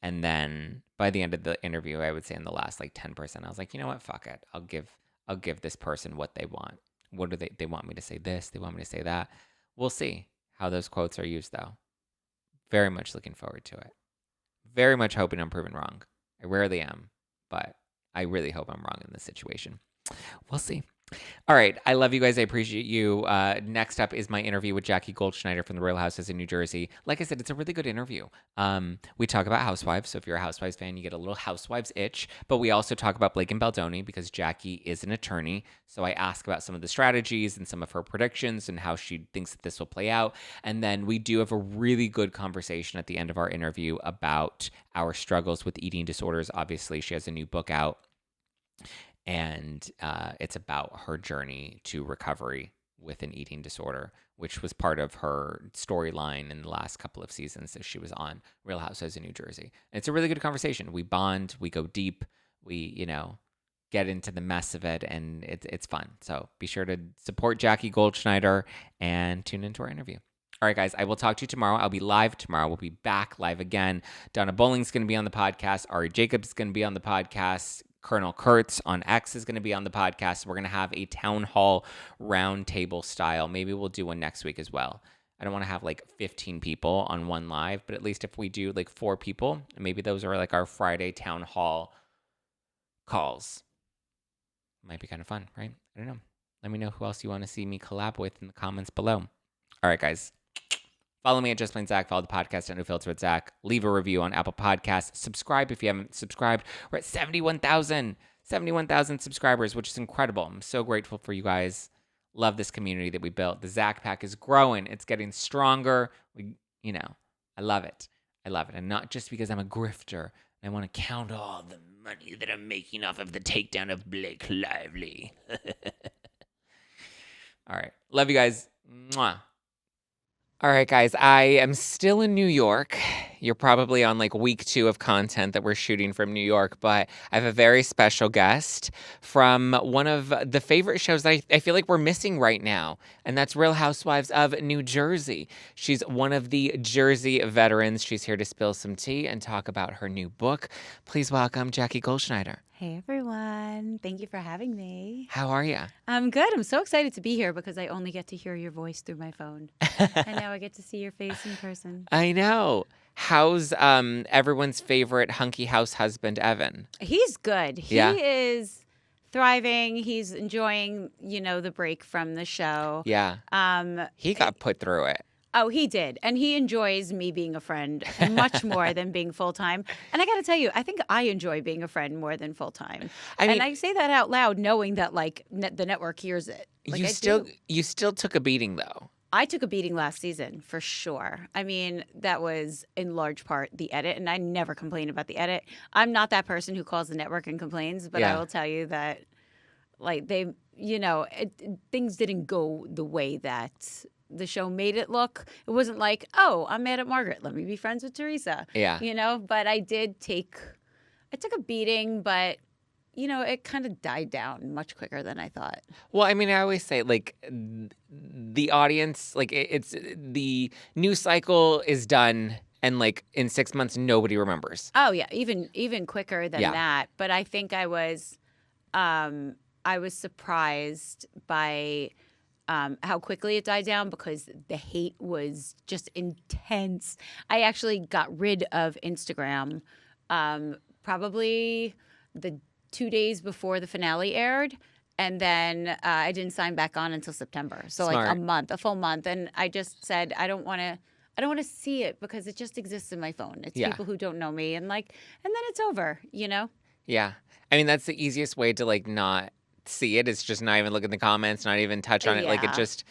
Speaker 1: And then by the end of the interview, I would say in the last 10%, I was like, you know what? Fuck it. I'll give this person what they want. What do they want me to say this? They want me to say that. We'll see how those quotes are used, though. Very much looking forward to it. Very much hoping I'm proven wrong. I rarely am, but I really hope I'm wrong in this situation. We'll see. All right. I love you guys. I appreciate you. Next up is my interview with Jackie Goldschnieder from the Real Houses in New Jersey. Like I said, it's a really good interview. We talk about Housewives. So if you're a Housewives fan, you get a little Housewives itch. But we also talk about Blake and Baldoni, because Jackie is an attorney. So I ask about some of the strategies and some of her predictions and how she thinks that this will play out. And then we do have a really good conversation at the end of our interview about our struggles with eating disorders. Obviously, she has a new book out. And it's about her journey to recovery with an eating disorder, which was part of her storyline in the last couple of seasons that she was on Real Housewives in New Jersey. And it's a really good conversation. We bond, we go deep, we, get into the mess of it, and it's fun. So be sure to support Jackie Goldschnieder and tune into our interview. All right, guys, I will talk to you tomorrow. I'll be live tomorrow. We'll be back live again. Donna Bowling's going to be on the podcast. Ari Jacobs is going to be on the podcast. Colonel Kurtz on X is going to be on the podcast. We're going to have a town hall roundtable style. Maybe we'll do one next week as well. I don't want to have 15 people on one live, but at least if we do 4 people, maybe those are our Friday town hall calls. Might be kind of fun, right? I don't know. Let me know who else you want to see me collab with in the comments below. All right, guys. Follow me at Just Plain Zack. Follow the podcast at No Filter with Zack. Leave a review on Apple Podcasts. Subscribe if you haven't subscribed. We're at 71,000 subscribers, which is incredible. I'm so grateful for you guys. Love this community that we built. The Zack Pack is growing. It's getting stronger. I love it. I love it. And not just because I'm a grifter. I want to count all the money that I'm making off of the takedown of Blake Lively. All right. Love you guys. Mwah. All right, guys, I am still in New York. You're probably on like week 2 of content that we're shooting from New York, but I have a very special guest from one of the favorite shows that I feel like we're missing right now, and that's Real Housewives of New Jersey. She's one of the Jersey veterans. She's here to spill some tea and talk about her new book. Please welcome Jackie Goldschnieder.
Speaker 2: Hey, everyone. Thank you for having me.
Speaker 1: How are you?
Speaker 2: I'm good. I'm so excited to be here because I only get to hear your voice through my phone. And now I get to see your face in person.
Speaker 1: I know. How's everyone's favorite hunky house husband, Evan?
Speaker 2: He's good. He is thriving. He's enjoying, the break from the show.
Speaker 1: Yeah. He got put through it.
Speaker 2: Oh, he did. And he enjoys me being a friend much more than being full-time. And I got to tell you, I think I enjoy being a friend more than full-time. And I say that out loud knowing that, the network hears it.
Speaker 1: You still took a beating, though.
Speaker 2: I took a beating last season, for sure. I mean, that was in large part the edit, and I never complain about the edit. I'm not that person who calls the network and complains, but I will tell you that, things didn't go the way that the show made it look. It wasn't like, oh, I'm mad at Margaret, let me be friends with Teresa.
Speaker 1: Yeah.
Speaker 2: But I took a beating, but it kind of died down much quicker than I thought.
Speaker 1: Well, I mean, I always say, the audience, it's the news cycle is done, and, in 6 months, nobody remembers.
Speaker 2: Oh, yeah, even quicker than that. But I think I was surprised by how quickly it died down because the hate was just intense. I actually got rid of Instagram probably the 2 days before the finale aired, and then I didn't sign back on until September. So
Speaker 1: Smart.
Speaker 2: a full month, and I just said I don't want to see it because it just exists in my phone. It's people who don't know me, and then it's over.
Speaker 1: Yeah, I mean that's the easiest way to not see it. It's just not even look at the comments, not even touch on it. It just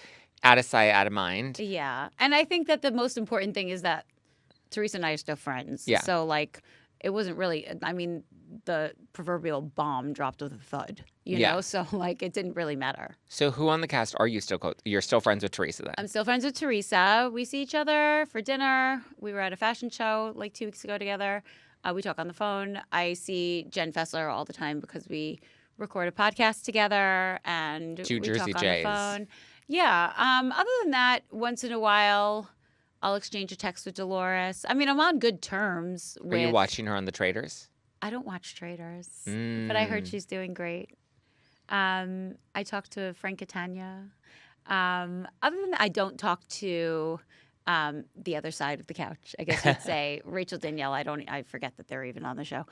Speaker 1: out of sight, out of mind.
Speaker 2: Yeah, and I think that the most important thing is that Teresa and I are still friends.
Speaker 1: Yeah.
Speaker 2: So it wasn't really. I mean, the proverbial bomb dropped with a thud. You know, so it didn't really matter.
Speaker 1: So who on the cast are you still? You're still friends with Teresa then?
Speaker 2: I'm still friends with Teresa. We see each other for dinner. We were at a fashion show 2 weeks ago together. We talk on the phone. I see Jen Fessler all the time because we record a podcast together and
Speaker 1: Two
Speaker 2: we
Speaker 1: Jersey
Speaker 2: talk
Speaker 1: Jays.
Speaker 2: on the phone. Yeah. Other than that, once in a while, I'll exchange a text with Dolores. I mean, I'm on good terms with.
Speaker 1: Are you watching her on The Traitors?
Speaker 2: I don't watch Traitors, but I heard she's doing great. I talked to Frank Catania. Other than that, I don't talk to the other side of the couch, I guess you'd say. Rachel, Danielle, I forget that they're even on the show.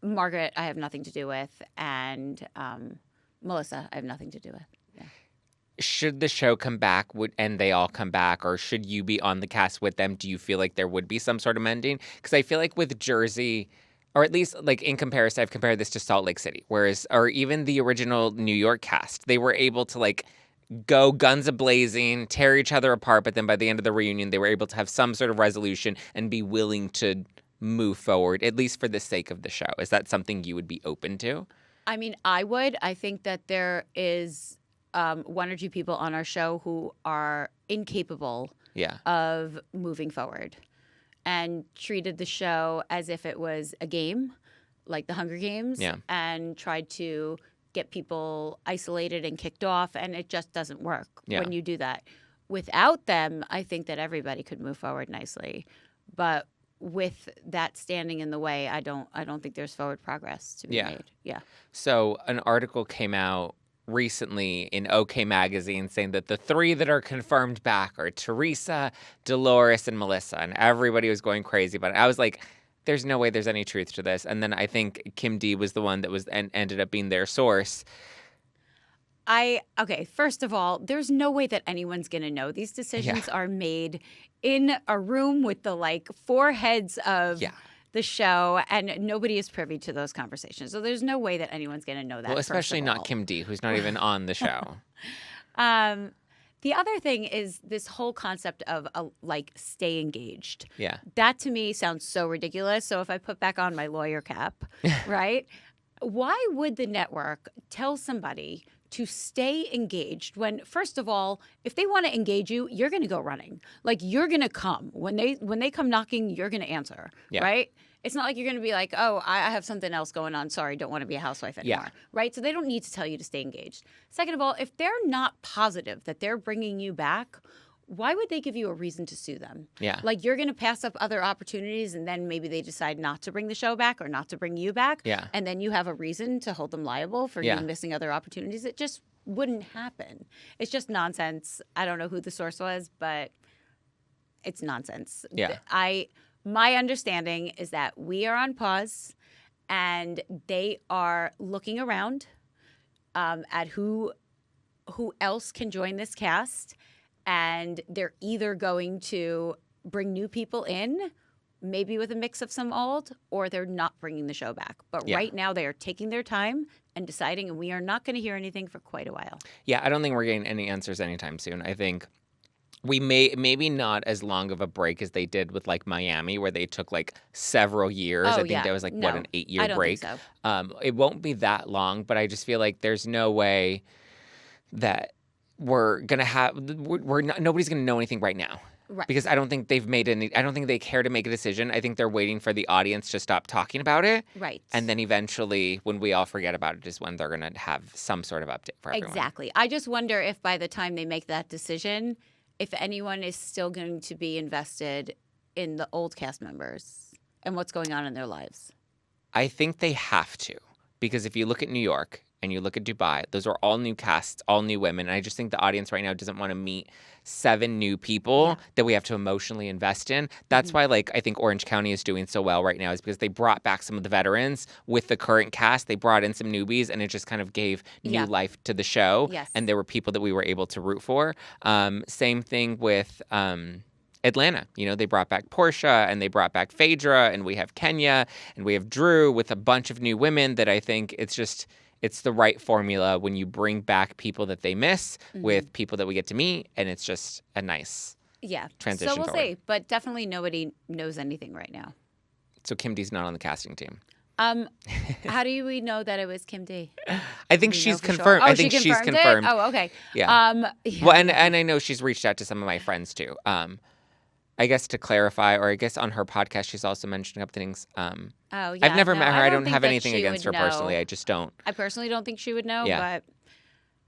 Speaker 2: Margaret, I have nothing to do with. And Melissa, I have nothing to do with. Yeah.
Speaker 1: Should the show come back and they all come back, or should you be on the cast with them? Do you feel like there would be some sort of mending? Because I feel like with Jersey, or at least in comparison, I've compared this to Salt Lake City, or even the original New York cast, they were able to go guns a-blazing, tear each other apart, but then by the end of the reunion, they were able to have some sort of resolution and be willing to move forward, at least for the sake of the show. Is that something you would be open to?
Speaker 2: I mean, I would. I think that there is one or two people on our show who are incapable of moving forward and treated the show as if it was a game, like the Hunger Games, and tried to get people isolated and kicked off, and it just doesn't work when you do that. Without them, I think that everybody could move forward nicely, but with that standing in the way, I don't think there's forward progress to be made. Yeah.
Speaker 1: So an article came out recently in OK Magazine saying that the 3 that are confirmed back are Teresa, Dolores, and Melissa, and everybody was going crazy about it. I was like, there's no way there's any truth to this. And then I think Kim D was the one that was and ended up being their source.
Speaker 2: Okay, first of all, there's no way that anyone's going to know. These decisions are made in a room with the like four heads of the show, and nobody is privy to those conversations. So there's no way that anyone's going to know that.
Speaker 1: Well, especially not Kim D, who's not even on the show.
Speaker 2: The other thing is this whole concept of like stay engaged.
Speaker 1: Yeah.
Speaker 2: That to me sounds so ridiculous. So if I put back on my lawyer cap, right? Why would the network tell somebody to stay engaged when, first of all, if they want to engage you, you're going to go running. Like, you're going to come. When they come knocking, you're going to answer, right? It's not like you're going to be like, oh, I have something else going on. Sorry, don't want to be a housewife anymore, right? So they don't need to tell you to stay engaged. Second of all, if they're not positive that they're bringing you back, why would they give you a reason to sue them?
Speaker 1: Yeah.
Speaker 2: Like, you're going to pass up other opportunities, and then maybe they decide not to bring the show back or not to bring you back.
Speaker 1: Yeah.
Speaker 2: And then you have a reason to hold them liable for you missing other opportunities. It just wouldn't happen. It's just nonsense. I don't know who the source was, but it's nonsense.
Speaker 1: Yeah.
Speaker 2: My understanding is that we are on pause, and they are looking around at who else can join this cast. And they're either going to bring new people in, maybe with a mix of some old, or they're not bringing the show back. But right now they are taking their time and deciding, and we are not going to hear anything for quite a while.
Speaker 1: Yeah, I don't think we're getting any answers anytime soon. I think we maybe not as long of a break as they did with like Miami, where they took like several years. I think that was like an 8-year break.
Speaker 2: Think so.
Speaker 1: It won't be that long, but I just feel like there's no way that we're gonna have nobody's gonna know anything right now,
Speaker 2: right?
Speaker 1: Because I don't think they've made any. I don't think they care to make a decision. I think they're waiting for the audience to stop talking about it,
Speaker 2: right?
Speaker 1: And then eventually, when we all forget about it, is when they're gonna have some sort of update for everyone.
Speaker 2: Exactly. I just wonder if by the time they make that decision, if anyone is still going to be invested in the old cast members and what's going on in their lives.
Speaker 1: I think they have to, because if you look at New York and you look at Dubai, those are all new casts, all new women. And I just think the audience right now doesn't want to meet 7 new people that we have to emotionally invest in. That's why, like, I think Orange County is doing so well right now, is because they brought back some of the veterans with the current cast. They brought in some newbies, and it just kind of gave new life to the show.
Speaker 2: Yes.
Speaker 1: And there were people that we were able to root for. Same thing with Atlanta. You know, they brought back Portia, and they brought back Phaedra, and we have Kenya, and we have Drew, with a bunch of new women that I think it's the right formula when you bring back people that they miss with people that we get to meet, and it's just a nice transition.
Speaker 2: So we'll see, but definitely nobody knows anything right now.
Speaker 1: So Kim D's not on the casting team.
Speaker 2: How do we know that it was Kim D?
Speaker 1: I think she's confirmed.
Speaker 2: Sure?
Speaker 1: I think she's confirmed.
Speaker 2: Oh, okay.
Speaker 1: Yeah. Well, and I know she's reached out to some of my friends too. I guess to clarify, or I guess on her podcast, she's also mentioned a couple things. I've never met her. I don't have anything against her personally. I just don't.
Speaker 2: I personally don't think she would know,
Speaker 1: Yeah.
Speaker 2: but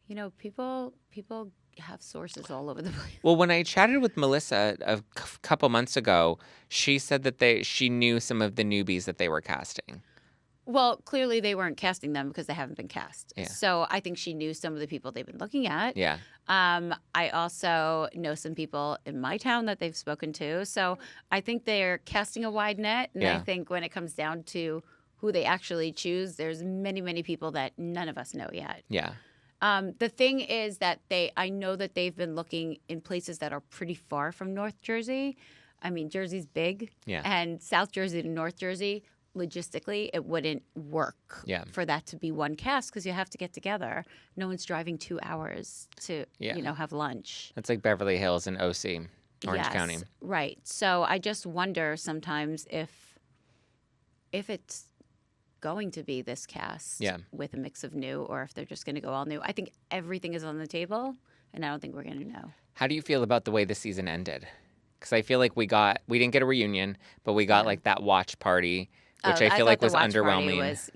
Speaker 2: you know, people have sources all over the place.
Speaker 1: Well, when I chatted with Melissa a couple months ago, she said that she knew some of the newbies that they were casting.
Speaker 2: Well, clearly they weren't casting them because they haven't been cast.
Speaker 1: Yeah.
Speaker 2: So I think she knew some of the people they've been looking at.
Speaker 1: Yeah.
Speaker 2: I also know some people in my town that they've spoken to. So I think they're casting a wide net. And I think when it comes down to who they actually choose, there's many, many people that none of us know yet.
Speaker 1: Yeah.
Speaker 2: The thing is that I know that they've been looking in places that are pretty far from North Jersey. I mean, Jersey's big.
Speaker 1: Yeah.
Speaker 2: And South Jersey to North Jersey, logistically, it wouldn't work for that to be one cast because you have to get together. No one's driving 2 hours to, have lunch.
Speaker 1: It's like Beverly Hills and OC, Orange County.
Speaker 2: Right. So I just wonder sometimes if it's going to be this cast with a mix of new, or if they're just going to go all new. I think everything is on the table, and I don't think we're going to know.
Speaker 1: How do you feel about the way the season ended? Because I feel like we didn't get a reunion, but we got like that watch party, which I feel like was underwhelming.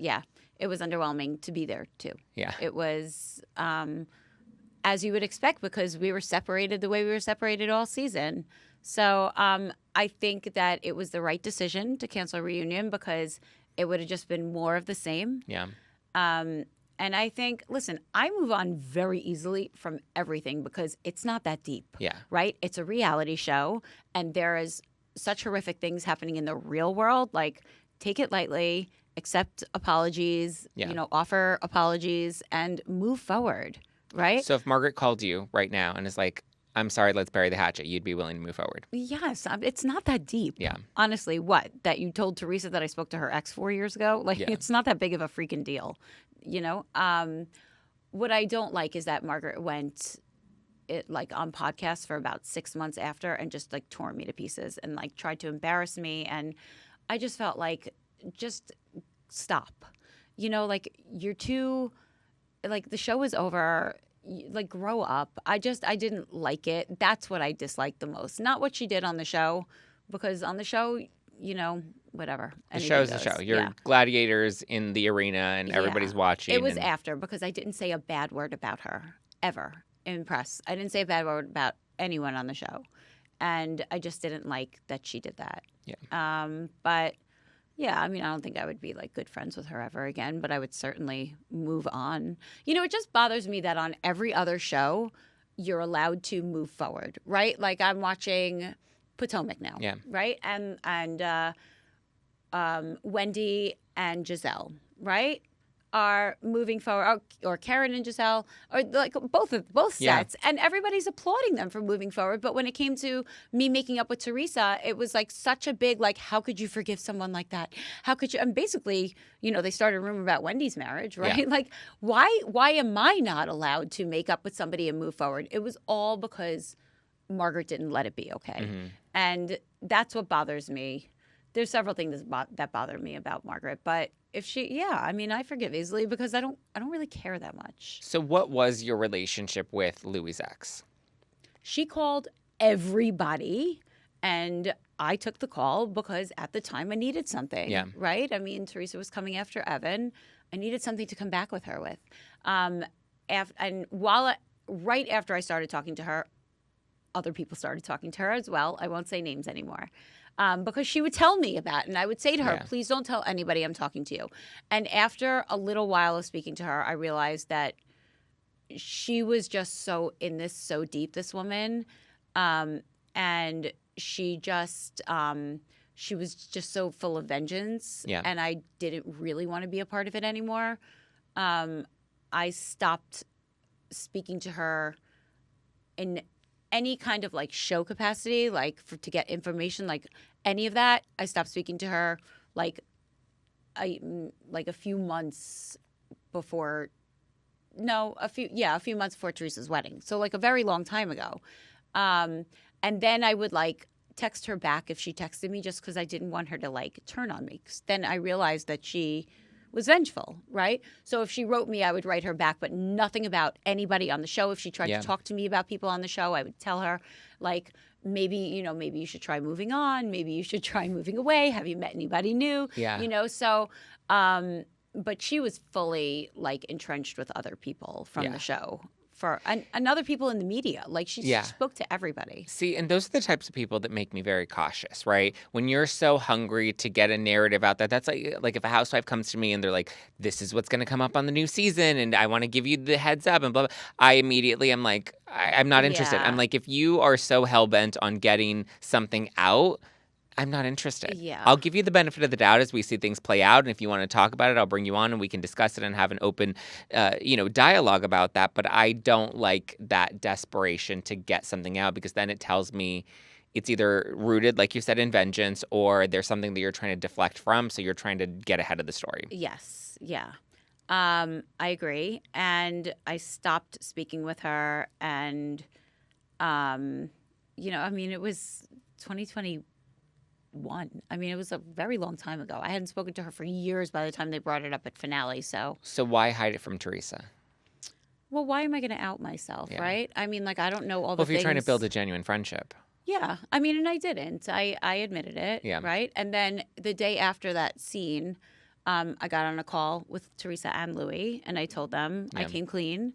Speaker 2: It was underwhelming to be there too.
Speaker 1: Yeah.
Speaker 2: It was as you would expect, because we were separated the way we were separated all season. So I think that it was the right decision to cancel a reunion, because it would have just been more of the same.
Speaker 1: Yeah.
Speaker 2: And I think, listen, I move on very easily from everything because it's not that deep.
Speaker 1: Yeah.
Speaker 2: Right? It's a reality show, and there is such horrific things happening in the real world. Like, take it lightly, accept apologies, offer apologies, and move forward. right?
Speaker 1: So if Margaret called you right now and is like, I'm sorry, let's bury the hatchet, you'd be willing to move forward?
Speaker 2: Yes. It's not that deep.
Speaker 1: Yeah.
Speaker 2: Honestly, what? That you told Teresa that I spoke to her ex 4 years ago? Like, it's not that big of a freaking deal, you know? What I don't like is that Margaret went on podcasts for about 6 months after and just like tore me to pieces and like tried to embarrass me. And I just felt like, just stop. You know, like you're too, like the show is over. Like grow up. I didn't like it. That's what I disliked the most. Not what she did on the show, because on the show, you know, whatever.
Speaker 1: The show's the show. You're gladiators in the arena and everybody's watching.
Speaker 2: It was after, because I didn't say a bad word about her ever in press. I didn't say a bad word about anyone on the show. And I just didn't like that she did that.
Speaker 1: Yeah.
Speaker 2: But yeah, I mean, I don't think I would be like good friends with her ever again, but I would certainly move on. You know, it just bothers me that on every other show, you're allowed to move forward, right? Like I'm watching Potomac now, right? And Wendy and Giselle, right, are moving forward, or Karen and Giselle, or like both sets, and everybody's applauding them for moving forward. But when it came to me making up with Teresa, it was like such a big, like, how could you forgive someone like that? How could you? And basically, you know, they started a rumor about Wendy's marriage, right?
Speaker 1: Yeah.
Speaker 2: Like, why am I not allowed to make up with somebody and move forward? It was all because Margaret didn't let it be okay.
Speaker 1: Mm-hmm.
Speaker 2: And that's what bothers me. There's several things that bother me about Margaret, but if she, I mean, I forgive easily because I don't really care that much.
Speaker 1: So what was your relationship with Louis' ex?
Speaker 2: She called everybody, and I took the call because at the time I needed something.
Speaker 1: Yeah.
Speaker 2: Right? I mean, Teresa was coming after Evan. I needed something to come back with her with. And right after I started talking to her, other people started talking to her as well. I won't say names anymore. Because she would tell me about it, and I would say to her, please don't tell anybody I'm talking to you. And after a little while of speaking to her, I realized that she was just so deep, this woman. And she just, she was just so full of vengeance.
Speaker 1: Yeah.
Speaker 2: And I didn't really want to be a part of it anymore. I stopped speaking to her in any kind of like show capacity, like to get information, like any of that. I stopped speaking to her like a few months before. No, a few months before Teresa's wedding. So like a very long time ago. And then I would like text her back if she texted me, just because I didn't want her to like turn on me. 'Cause then I realized that she was vengeful, right? So if she wrote me, I would write her back, but nothing about anybody on the show. If she tried to talk to me about people on the show, I would tell her, like, maybe you should try moving on. Maybe you should try moving away. Have you met anybody new?
Speaker 1: Yeah.
Speaker 2: You know, so, but she was fully, like, entrenched with other people from the show. And other people in the media. Like, she spoke to everybody.
Speaker 1: See, and those are the types of people that make me very cautious, right? When you're so hungry to get a narrative out there, that's like if a housewife comes to me and they're like, this is what's going to come up on the new season, and I want to give you the heads up, and blah, blah. I immediately am like, I'm not interested.
Speaker 2: Yeah.
Speaker 1: I'm like, if you are so hell-bent on getting something out, I'm not interested.
Speaker 2: Yeah.
Speaker 1: I'll give you the benefit of the doubt as we see things play out. And if you want to talk about it, I'll bring you on and we can discuss it and have an open, dialogue about that. But I don't like that desperation to get something out, because then it tells me it's either rooted, like you said, in vengeance, or there's something that you're trying to deflect from. So you're trying to get ahead of the story.
Speaker 2: Yes. Yeah. I agree. And I stopped speaking with her. And, I mean, it was 2021. I mean, it was a very long time ago. I hadn't spoken to her for years by the time they brought it up at finale. So
Speaker 1: why hide it from Teresa?
Speaker 2: Well, why am I going to out myself, right? I mean, like, I don't know all the
Speaker 1: things. Well, if you're trying to build a genuine friendship.
Speaker 2: Yeah. I mean, and I didn't. I admitted it, right? And then the day after that scene, I got on a call with Teresa and Louis, and I told them I came clean,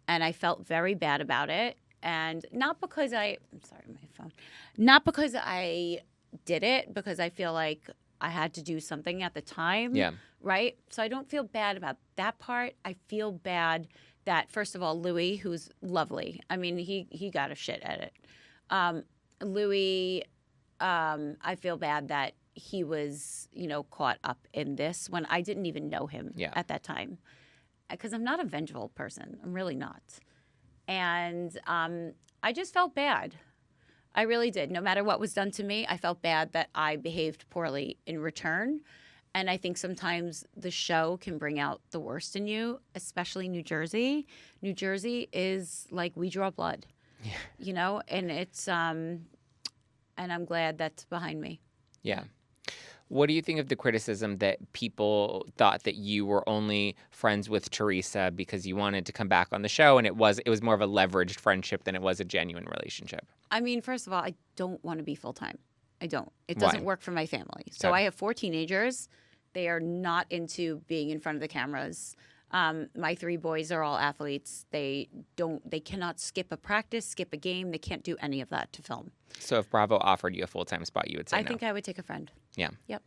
Speaker 2: and I felt very bad about it. And not because I'm sorry, my phone. Not because I did it, because I feel like I had to do something at the time.
Speaker 1: Yeah.
Speaker 2: Right? So I don't feel bad about that part. I feel bad that, first of all, Louis, who's lovely. I mean, he got a shit at it. Louis, I feel bad that he was, caught up in this when I didn't even know him at that time. Because I'm not a vengeful person. I'm really not. And I just felt bad. I really did. No matter what was done to me, I felt bad that I behaved poorly in return. And I think sometimes the show can bring out the worst in you, especially New Jersey. New Jersey is like we draw blood, and it's and I'm glad that's behind me.
Speaker 1: Yeah. What do you think of the criticism that people thought that you were only friends with Teresa because you wanted to come back on the show, and it was more of a leveraged friendship than it was a genuine relationship?
Speaker 2: I mean, first of all, I don't want to be full-time. I don't. It doesn't work for my family. So
Speaker 1: Okay.
Speaker 2: I have 4 teenagers. They are not into being in front of the cameras. My 3 boys are all athletes. They cannot skip a practice, skip a game. They can't do any of that to film.
Speaker 1: So if Bravo offered you a full-time spot, you would say no?
Speaker 2: I think I would take a friend.
Speaker 1: Yeah.
Speaker 2: Yep.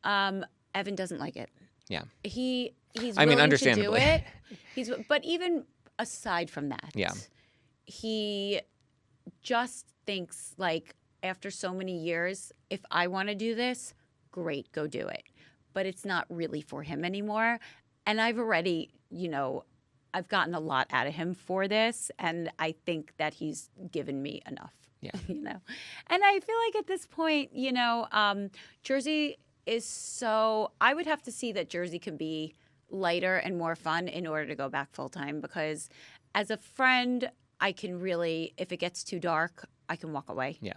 Speaker 2: Evan doesn't like it.
Speaker 1: Yeah.
Speaker 2: He's willing
Speaker 1: understandably.
Speaker 2: to do it. But even aside from that,
Speaker 1: yeah,
Speaker 2: he just thinks like after so many years, if I want to do this, great, go do it. But it's not really for him anymore. And I've already, I've gotten a lot out of him for this, and I think that he's given me enough.
Speaker 1: Yeah.
Speaker 2: And I feel like at this point, Jersey is so, I would have to see that Jersey can be lighter and more fun in order to go back full time, because as a friend, I can really, if it gets too dark, I can walk away.
Speaker 1: Yeah.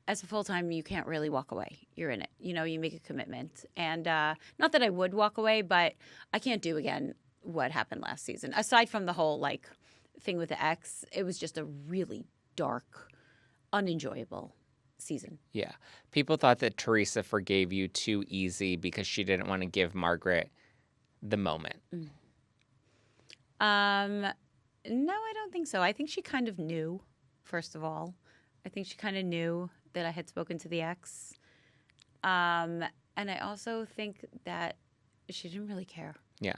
Speaker 2: As a full time, you can't really walk away. You're in it. You make a commitment. And not that I would walk away, but I can't do again what happened last season. Aside from the whole thing with the ex, it was just a really dark, unenjoyable season.
Speaker 1: Yeah. People thought that Teresa forgave you too easy because she didn't want to give Margaret the moment.
Speaker 2: No, I don't think so. I think she kind of knew, first of all. I think she kind of knew that I had spoken to the ex. And I also think that she didn't really care.
Speaker 1: Yeah.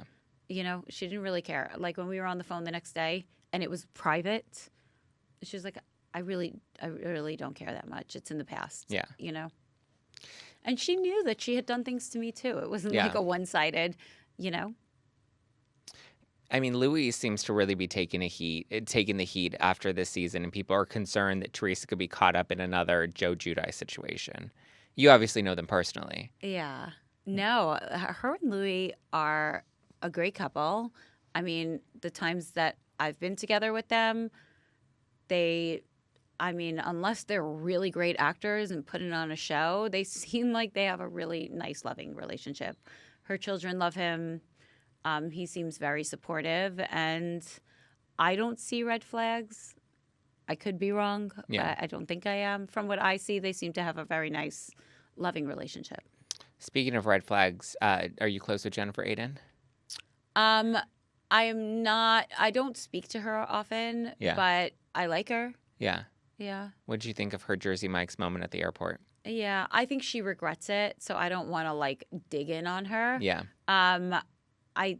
Speaker 2: She didn't really care. Like when we were on the phone the next day and it was private, she was like, I really don't care that much. It's in the past.
Speaker 1: Yeah.
Speaker 2: And she knew that she had done things to me too. It wasn't like a one-sided,
Speaker 1: I mean, Louis seems to really be taking the heat after this season, and people are concerned that Teresa could be caught up in another Joe Giudice situation. You obviously know them personally.
Speaker 2: Yeah. No, her and Louis are a great couple. I mean, the times that I've been together with them, unless they're really great actors and putting on a show, they seem like they have a really nice, loving relationship. Her children love him. He seems very supportive, and I don't see red flags. I could be wrong, but I don't think I am. From what I see, they seem to have a very nice, loving relationship.
Speaker 1: Speaking of red flags, are you close with Jennifer Aydin?
Speaker 2: I am not. I don't speak to her often, but I like her.
Speaker 1: Yeah.
Speaker 2: Yeah.
Speaker 1: What did you think of her Jersey Mike's moment at the airport?
Speaker 2: Yeah, I think she regrets it, so I don't want to dig in on her.
Speaker 1: Yeah.
Speaker 2: I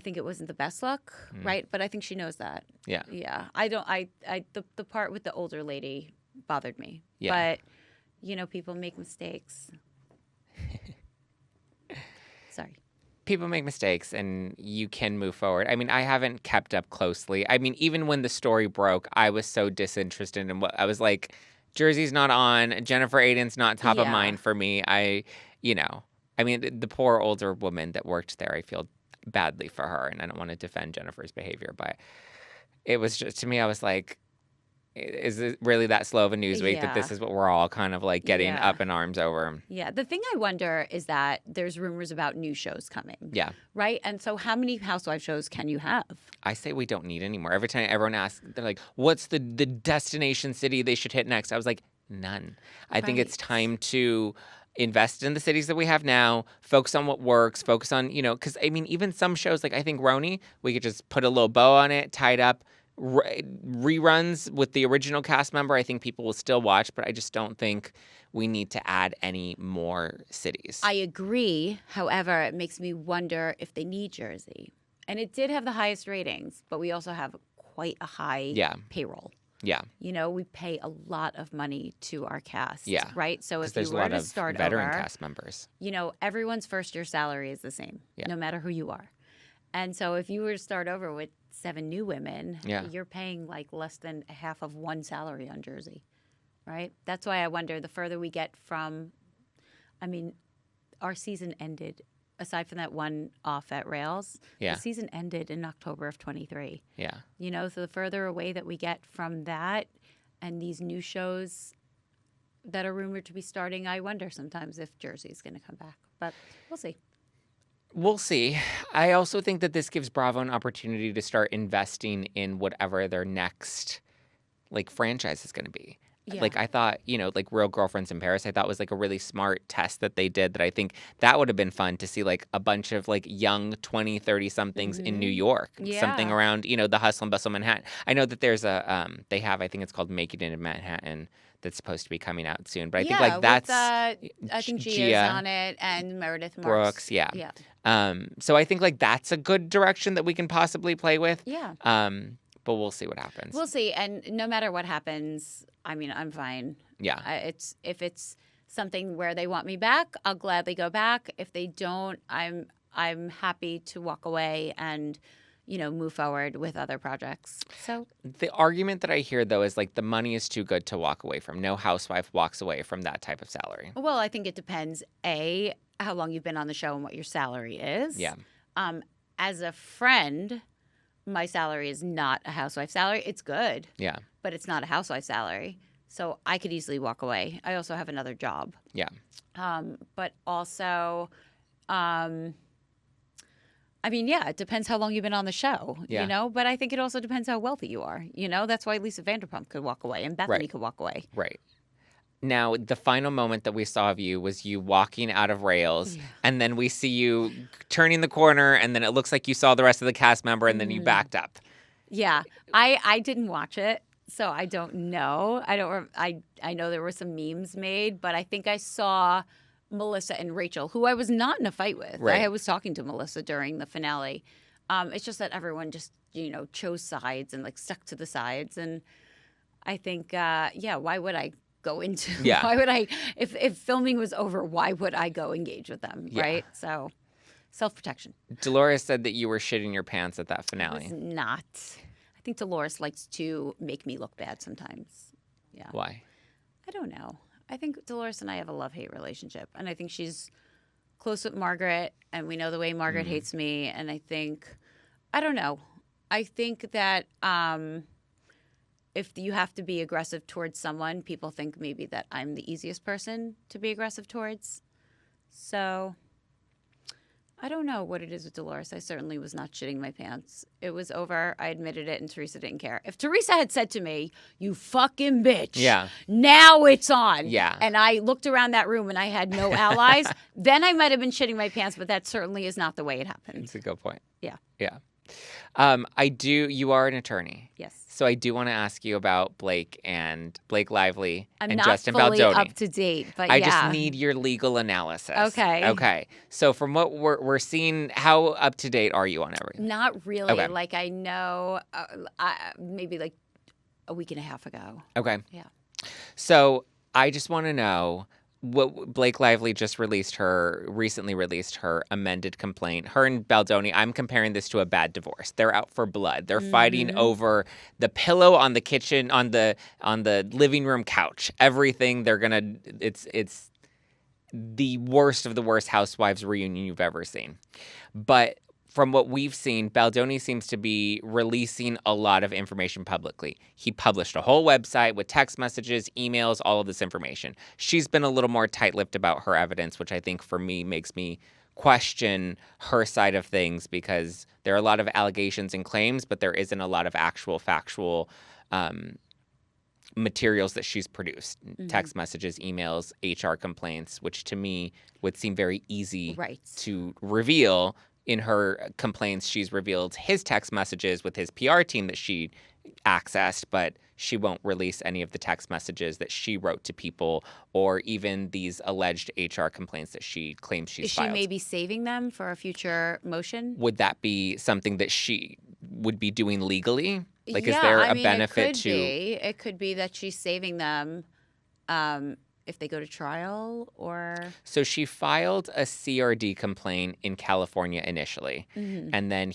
Speaker 2: think it wasn't the best look, right? But I think she knows that.
Speaker 1: Yeah.
Speaker 2: Yeah. The part with the older lady bothered me.
Speaker 1: Yeah.
Speaker 2: But, people make mistakes. Sorry.
Speaker 1: People make mistakes, and you can move forward. I mean, I haven't kept up closely. I mean, even when the story broke, I was so disinterested in what I was like, Jersey's not on, Jennifer Aydin's not top of mind for me. The poor older woman that worked there, I feel badly for her, and I don't want to defend Jennifer's behavior, but it was just, to me, I was like, is it really that slow of a news week that this is what we're all kind of getting up in arms over?
Speaker 2: Yeah. The thing I wonder is that there's rumors about new shows coming.
Speaker 1: Yeah.
Speaker 2: Right? And so how many housewife shows can you have?
Speaker 1: I say we don't need any more. Every time everyone asks, they're like, what's the destination city they should hit next? I was like, none. I think it's time to invest in the cities that we have now, focus on what works, focus on, because even some shows, I think RHONJ, we could just put a little bow on it, tie it up, reruns with the original cast member. I think people will still watch, but I just don't think we need to add any more cities.
Speaker 2: I agree. However, it makes me wonder if they need Jersey. And it did have the highest ratings, but we also have quite a high payroll.
Speaker 1: Yeah.
Speaker 2: We pay a lot of money to our cast.
Speaker 1: Yeah.
Speaker 2: Right? So if
Speaker 1: there's
Speaker 2: you were to start
Speaker 1: veteran
Speaker 2: over,
Speaker 1: cast members.
Speaker 2: everyone's first year salary is the same, no matter who you are. And so if you were to start over with 7 new women,
Speaker 1: Yeah.
Speaker 2: you're paying like less than half of one salary on Jersey, right? That's why I wonder the further we get from, I mean, our season ended, aside from that one off at Rails,
Speaker 1: Yeah.
Speaker 2: the season ended in October of 23.
Speaker 1: Yeah.
Speaker 2: You know, so the further away that we get from that and these new shows that are rumored to be starting, I wonder sometimes if Jersey's going to come back. But we'll see.
Speaker 1: We'll see. I also think that this gives Bravo an opportunity to start investing in whatever their next like franchise is going to be.
Speaker 2: Yeah.
Speaker 1: Like I thought, like Real Girlfriends in Paris, I thought was like a really smart test that they did that I think that would have been fun to see like a bunch of like young 20, 30 somethings in New York, something
Speaker 2: Yeah.
Speaker 1: around, the hustle and bustle of Manhattan. I know that there's I think it's called Make It in Manhattan that's supposed to be coming out soon. But I think like that's
Speaker 2: I think Gia's on it and Meredith
Speaker 1: Brooks, yeah.
Speaker 2: Yeah.
Speaker 1: So I think like that's a good direction that we can possibly play with.
Speaker 2: Yeah.
Speaker 1: But we'll see what happens.
Speaker 2: We'll see. And no matter what happens, I mean, I'm fine.
Speaker 1: Yeah.
Speaker 2: If it's something where they want me back, I'll gladly go back. If they don't, I'm happy to walk away and, move forward with other projects. So
Speaker 1: the argument that I hear though is like the money is too good to walk away from. No housewife walks away from that type of salary.
Speaker 2: Well, I think it depends, A, how long you've been on the show and what your salary is.
Speaker 1: Yeah.
Speaker 2: As a friend, my salary is not a housewife salary. It's good.
Speaker 1: Yeah.
Speaker 2: But it's not a housewife salary. So I could easily walk away. I also have another job.
Speaker 1: Yeah.
Speaker 2: But also, it depends how long you've been on the show, But I think it also depends how wealthy you are, That's why Lisa Vanderpump could walk away and Bethany could walk away.
Speaker 1: Right. Now, the final moment that we saw of you was you walking out of Rails, and then we see you turning the corner, and then it looks like you saw the rest of the cast member, and then you backed up.
Speaker 2: Yeah. I didn't watch it, so I don't know. I know there were some memes made, but I think I saw Melissa and Rachel, who I was not in a fight with.
Speaker 1: Right.
Speaker 2: I was talking to Melissa during the finale. It's just that everyone just, chose sides and like stuck to the sides. And I think, why would I go into, why would I, if filming was over, why would I go engage with them, right? So self-protection.
Speaker 1: Dolores said that you were shitting your pants at that finale.
Speaker 2: I was not. I think Dolores likes to make me look bad sometimes. Yeah.
Speaker 1: Why?
Speaker 2: I don't know. I think Dolores and I have a love-hate relationship, and I think she's close with Margaret, and we know the way Margaret hates me, and I don't know. I think that if you have to be aggressive towards someone, people think maybe that I'm the easiest person to be aggressive towards. So I don't know what it is with Dolores. I certainly was not shitting my pants. It was over. I admitted it, and Teresa didn't care. If Teresa had said to me, "You fucking bitch," now it's on.
Speaker 1: Yeah.
Speaker 2: And I looked around that room and I had no allies, then I might have been shitting my pants, but that certainly is not the way it happened.
Speaker 1: That's a good point.
Speaker 2: Yeah.
Speaker 1: Yeah. You are an attorney.
Speaker 2: Yes.
Speaker 1: So I do want to ask you about Blake Lively and
Speaker 2: not
Speaker 1: Justin
Speaker 2: fully
Speaker 1: Baldoni.
Speaker 2: up to date, but
Speaker 1: I just need your legal analysis.
Speaker 2: Okay.
Speaker 1: So from what we're seeing, how up to date are you on everything?
Speaker 2: Not really.
Speaker 1: Okay.
Speaker 2: Like I know maybe like a week and a half ago.
Speaker 1: Okay.
Speaker 2: Yeah.
Speaker 1: So I just want to know what Blake Lively recently released her amended complaint. Her and Baldoni, I'm comparing this to a bad divorce. They're out for blood. They're fighting over the pillow on the living room couch. Everything. It's the worst of the worst housewives reunion you've ever seen. But from what we've seen, Baldoni seems to be releasing a lot of information publicly. He published a whole website with text messages, emails, all of this information. She's been a little more tight-lipped about her evidence, which I think for me makes me question her side of things because there are a lot of allegations and claims, but there isn't a lot of actual factual materials that she's produced. Text messages, emails, HR complaints, which to me would seem very easy to reveal. In her complaints, she's revealed his text messages with his PR team that she accessed, but she won't release any of the text messages that she wrote to people or even these alleged HR complaints that she claims she's filed.
Speaker 2: Is she maybe saving them for a future motion?
Speaker 1: Would that be something that she would be doing legally? Like, is there a benefit to...
Speaker 2: It could be that she's saving them if they go to trial or?
Speaker 1: So she filed a CRD complaint in California initially. And then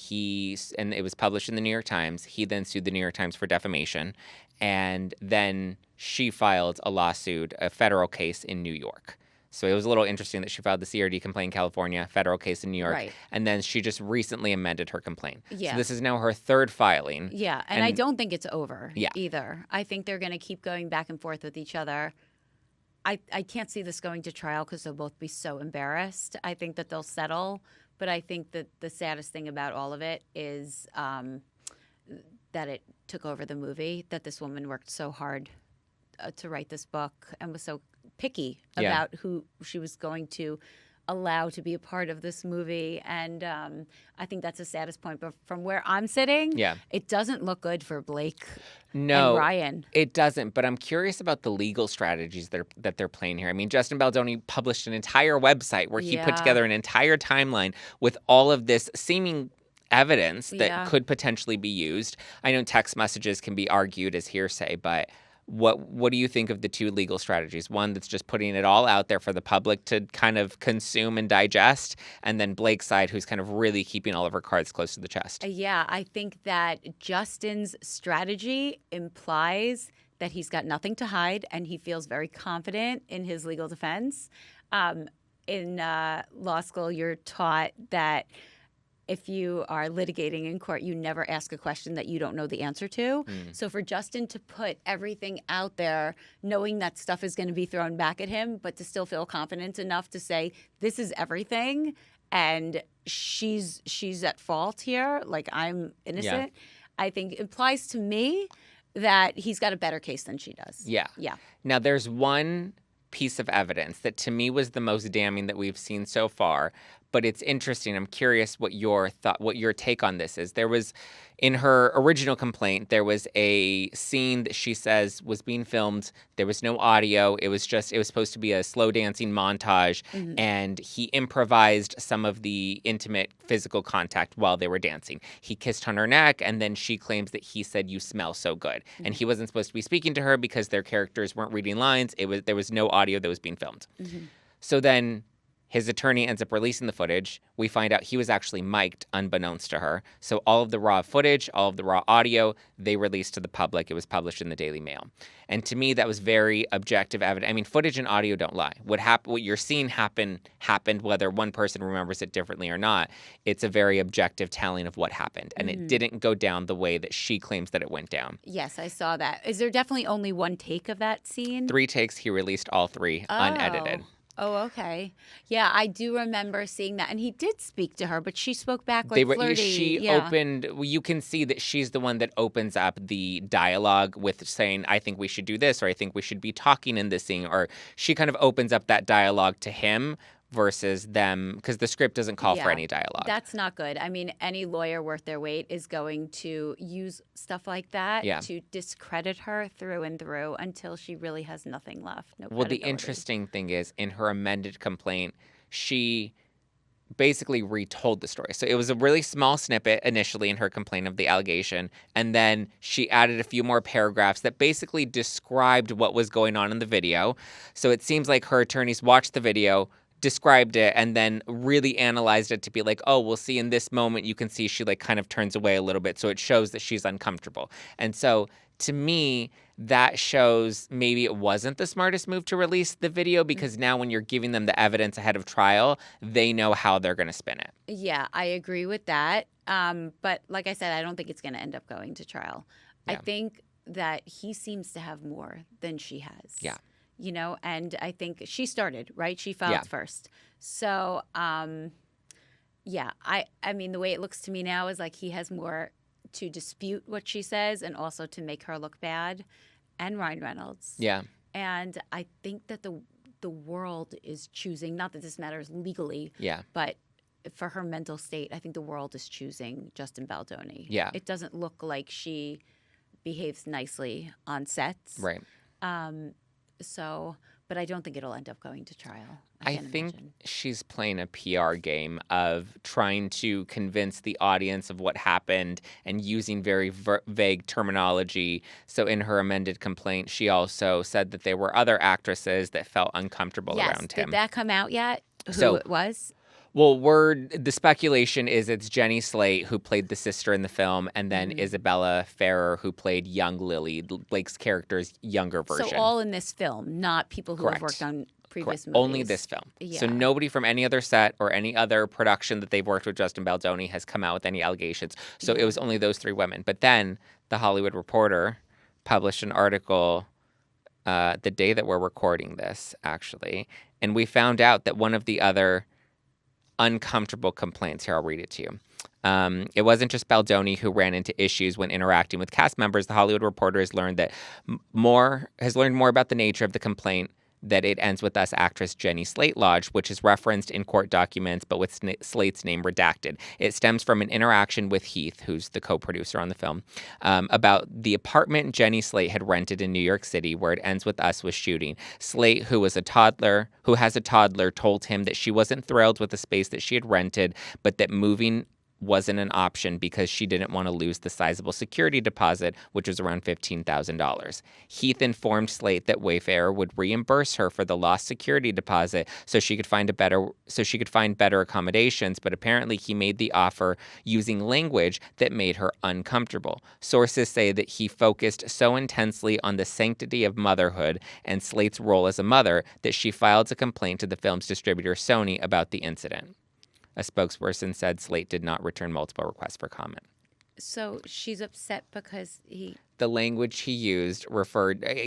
Speaker 1: and it was published in the New York Times. He then sued the New York Times for defamation. And then she filed a lawsuit, a federal case in New York. So it was a little interesting that she filed the CRD complaint in California, federal case in New York.
Speaker 2: Right.
Speaker 1: And then she just recently amended her complaint.
Speaker 2: Yeah.
Speaker 1: So this is now her third filing.
Speaker 2: Yeah. And I don't think it's over
Speaker 1: Yeah.
Speaker 2: either. I think they're going to keep going back and forth with each other. I can't see this going to trial because they'll both be so embarrassed. I think that they'll settle. But I think that the saddest thing about all of it is that it took over the movie, that this woman worked so hard to write this book and was so picky about who she was going to allow to be a part of this movie. And I think that's the saddest point. But from where I'm sitting, it doesn't look good for Blake and Ryan.
Speaker 1: It doesn't. But I'm curious about the legal strategies that they're playing here. I mean, Justin Baldoni published an entire website where he put together an entire timeline with all of this seeming evidence that could potentially be used. I know text messages can be argued as hearsay, but what do you think of the two legal strategies? One that's just putting it all out there for the public to kind of consume and digest, and then Blake's side, who's kind of really keeping all of her cards close to the chest.
Speaker 2: Yeah, I think that Justin's strategy implies that he's got nothing to hide and he feels very confident in his legal defense. In law school, you're taught that if you are litigating in court, you never ask a question that you don't know the answer to. So for Justin to put everything out there, knowing that stuff is going to be thrown back at him, but to still feel confident enough to say, this is everything, and she's at fault here, like I'm innocent, I think implies to me that he's got a better case than she does.
Speaker 1: Yeah. Now, there's one piece of evidence that to me was the most damning that we've seen so far. But it's interesting. I'm curious what your take on this is. There was, in her original complaint, there was a scene that she says was being filmed. There was no audio. It was supposed to be a slow dancing montage. And he improvised some of the intimate physical contact while they were dancing. He kissed on her neck, and then she claims that he said, "You smell so good." And he wasn't supposed to be speaking to her because their characters weren't reading lines. There was no audio that was being filmed. So then his attorney ends up releasing the footage. We find out he was actually mic'd unbeknownst to her. So all of the raw footage, all of the raw audio, they released to the public. It was published in the Daily Mail. And to me, that was very objective evidence. I mean, footage and audio don't lie. What you're seeing happened, whether one person remembers it differently or not. It's a very objective telling of what happened. And it didn't go down the way that she claims that it went down.
Speaker 2: Yes, I saw that. Is there definitely only one take of that scene?
Speaker 1: 3 takes. He released all 3 unedited.
Speaker 2: Oh, okay. Yeah, I do remember seeing that. And he did speak to her, but she spoke back like flirty.
Speaker 1: Opened, you can see that she's the one that opens up the dialogue with saying, I think we should do this, or I think we should be talking in this scene. Or she kind of opens up that dialogue to him versus them, because the script doesn't call for any dialogue.
Speaker 2: That's not good. I mean, any lawyer worth their weight is going to use stuff like that to discredit her through and through until she really has nothing left. No
Speaker 1: well, the interesting thing is, in her amended complaint, she basically retold the story. So it was a really small snippet initially in her complaint of the allegation, and then she added a few more paragraphs that basically described what was going on in the video. So it seems like her attorneys watched the video, described it, and then really analyzed it to be like, oh, we'll see in this moment, you can see she like kind of turns away a little bit. So it shows that she's uncomfortable. And so to me, that shows maybe it wasn't the smartest move to release the video, because now when you're giving them the evidence ahead of trial, they know how they're going to spin it.
Speaker 2: Yeah, I agree with that. But like I said, I don't think it's going to end up going to trial. I think that he seemes to have more than she has.
Speaker 1: Yeah.
Speaker 2: You know, and I think she started, right? She filed first. So, I mean, the way it looks to me now is like he has more to dispute what she says and also to make her look bad, and Ryan Reynolds.
Speaker 1: Yeah.
Speaker 2: And I think that the world is choosing, not that this matters legally, but for her mental state, I think the world is choosing Justin Baldoni.
Speaker 1: Yeah.
Speaker 2: It doesn't look like she behaves nicely on sets.
Speaker 1: Right.
Speaker 2: So, But I don't think it'll end up going to trial.
Speaker 1: I think she's playing a PR game of trying to convince the audience of what happened and using very vague terminology. So in her amended complaint, she also said that there were other actresses that felt uncomfortable around him.
Speaker 2: Did that come out yet? Who it was?
Speaker 1: Well, the speculation is it's Jenny Slate, who played the sister in the film, and then Isabella Ferrer, who played young Lily, Blake's character's younger version.
Speaker 2: So all in this film, not people who have worked on previous movies.
Speaker 1: Only this film. Yeah. So nobody from any other set or any other production that they've worked with Justin Baldoni has come out with any allegations. So it was only those 3 women. But then The Hollywood Reporter published an article the day that we're recording this, actually, and we found out that one of the other uncomfortable complaints. Here, I'll read it to you. It wasn't just Baldoni who ran into issues when interacting with cast members. The Hollywood Reporter has learned more about the nature of the complaint that it ends with us actress Jenny Slate lodged, which is referenced in court documents, but with Slate's name redacted. It stems from an interaction with Heath, who's the co-producer on the film, about the apartment Jenny Slate had rented in New York City, where it ends with us was shooting. Slate, who has a toddler, told him that she wasn't thrilled with the space that she had rented, but that moving wasn't an option because she didn't want to lose the sizable security deposit, which was around $15,000. Heath informed Slate that Wayfarer would reimburse her for the lost security deposit so she could find better accommodations, but apparently he made the offer using language that made her uncomfortable. Sources say that he focused so intensely on the sanctity of motherhood and Slate's role as a mother that she filed a complaint to the film's distributor Sony about the incident. A spokesperson said Slate did not return multiple requests for comment.
Speaker 2: So she's upset because
Speaker 1: the language he used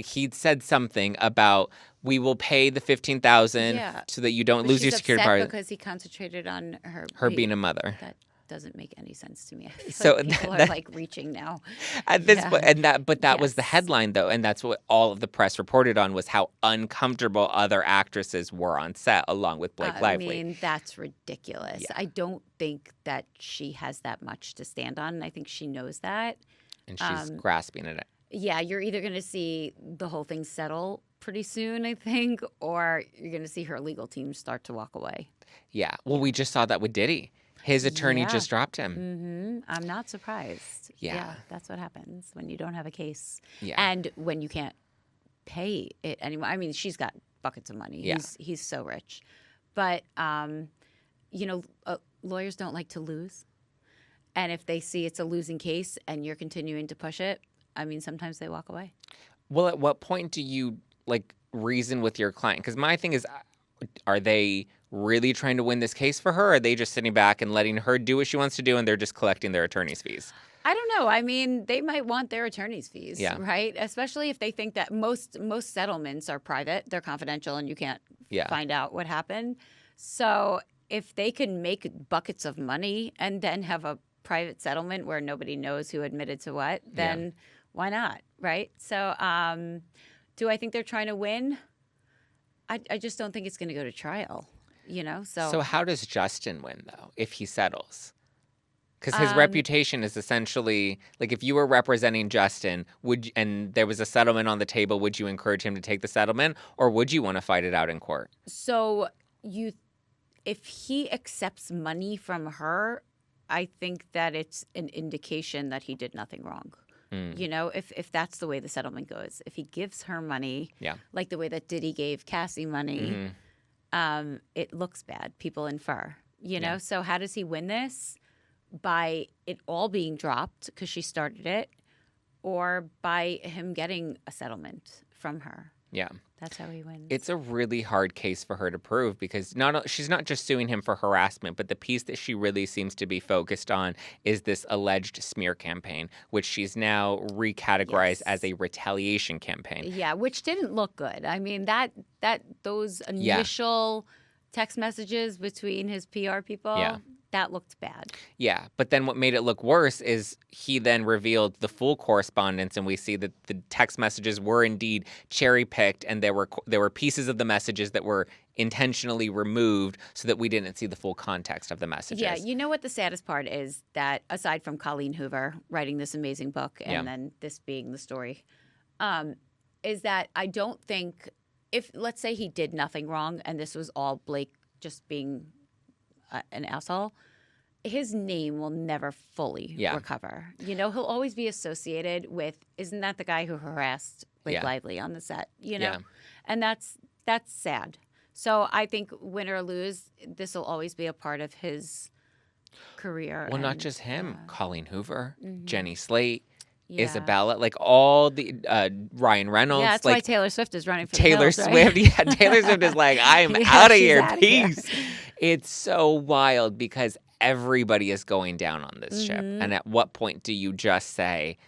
Speaker 1: he said something about, we will pay the $15,000 so that you don't lose your security deposit.
Speaker 2: Because he concentrated on
Speaker 1: her being a mother.
Speaker 2: That doesn't make any sense to me. I feel like people are like reaching now
Speaker 1: at this point, that was the headline though, and that's what all of the press reported on, was how uncomfortable other actresses were on set, along with Blake Lively.
Speaker 2: I mean, that's ridiculous. Yeah. I don't think that she has that much to stand on, and I think she knows that,
Speaker 1: and she's grasping at it.
Speaker 2: Yeah, you're either going to see the whole thing settle pretty soon, I think, or you're going to see her legal team start to walk away.
Speaker 1: Yeah. Well, we just saw that with Diddy. His attorney just dropped him.
Speaker 2: Mm-hmm. I'm not surprised. Yeah, that's what happens when you don't have a case.
Speaker 1: Yeah.
Speaker 2: And when you can't pay it anymore. I mean, she's got buckets of money.
Speaker 1: Yeah.
Speaker 2: He's so rich. But, lawyers don't like to lose. And if they see it's a losing case and you're continuing to push it, I mean, sometimes they walk away.
Speaker 1: Well, at what point do you, reason with your client? Because my thing is, are they really trying to win this case for her? Or are they just sitting back and letting her do what she wants to do, and they're just collecting their attorney's fees?
Speaker 2: I don't know. I mean, they might want their attorney's fees, right? Especially if they think that most settlements are private, they're confidential, and you can't find out what happened. So if they can make buckets of money and then have a private settlement where nobody knows who admitted to what, then why not, right? So do I think they're trying to win? I just don't think it's going to go to trial. So
Speaker 1: how does Justin win, though, if he settles? Because his reputation is essentially, if you were representing Justin, and there was a settlement on the table, would you encourage him to take the settlement, or would you want to fight it out in court? So
Speaker 2: if he accepts money from her, I think that it's an indication that he did nothing wrong. If that's the way the settlement goes. If he gives her money, like the way that Diddy gave Cassie money, it looks bad. People infer, So how does he win this? By it all being dropped because she started it, or by him getting a settlement from her?
Speaker 1: Yeah.
Speaker 2: That's how he wins.
Speaker 1: It's a really hard case for her to prove because she's not just suing him for harassment, but the piece that she really seems to be focused on is this alleged smear campaign, which she's now recategorized as a retaliation campaign.
Speaker 2: Yeah, which didn't look good. I mean, those initial text messages between his PR people, that looked bad.
Speaker 1: Yeah, but then what made it look worse is he then revealed the full correspondence, and we see that the text messages were indeed cherry-picked, and there were pieces of the messages that were intentionally removed so that we didn't see the full context of the messages.
Speaker 2: Yeah, you know what the saddest part is? That aside from Colleen Hoover writing this amazing book and then this being the story, is that I don't think if let's say he did nothing wrong and this was all Blake just being an asshole, his name will never fully recover. You know, he'll always be associated with, isn't that the guy who harassed Blake Lively on the set? You know, and that's sad. So I think win or lose, this will always be a part of his career.
Speaker 1: Well, not just him. Colleen Hoover, Jenny Slate, Isabella, like all the Ryan Reynolds.
Speaker 2: Yeah, that's
Speaker 1: like,
Speaker 2: why Taylor Swift is running for
Speaker 1: Taylor
Speaker 2: the Hills,
Speaker 1: Swift. Yeah, Taylor Swift is like, I'm out of here. Peace. It's so wild because everybody is going down on this ship. And at what point do you just say,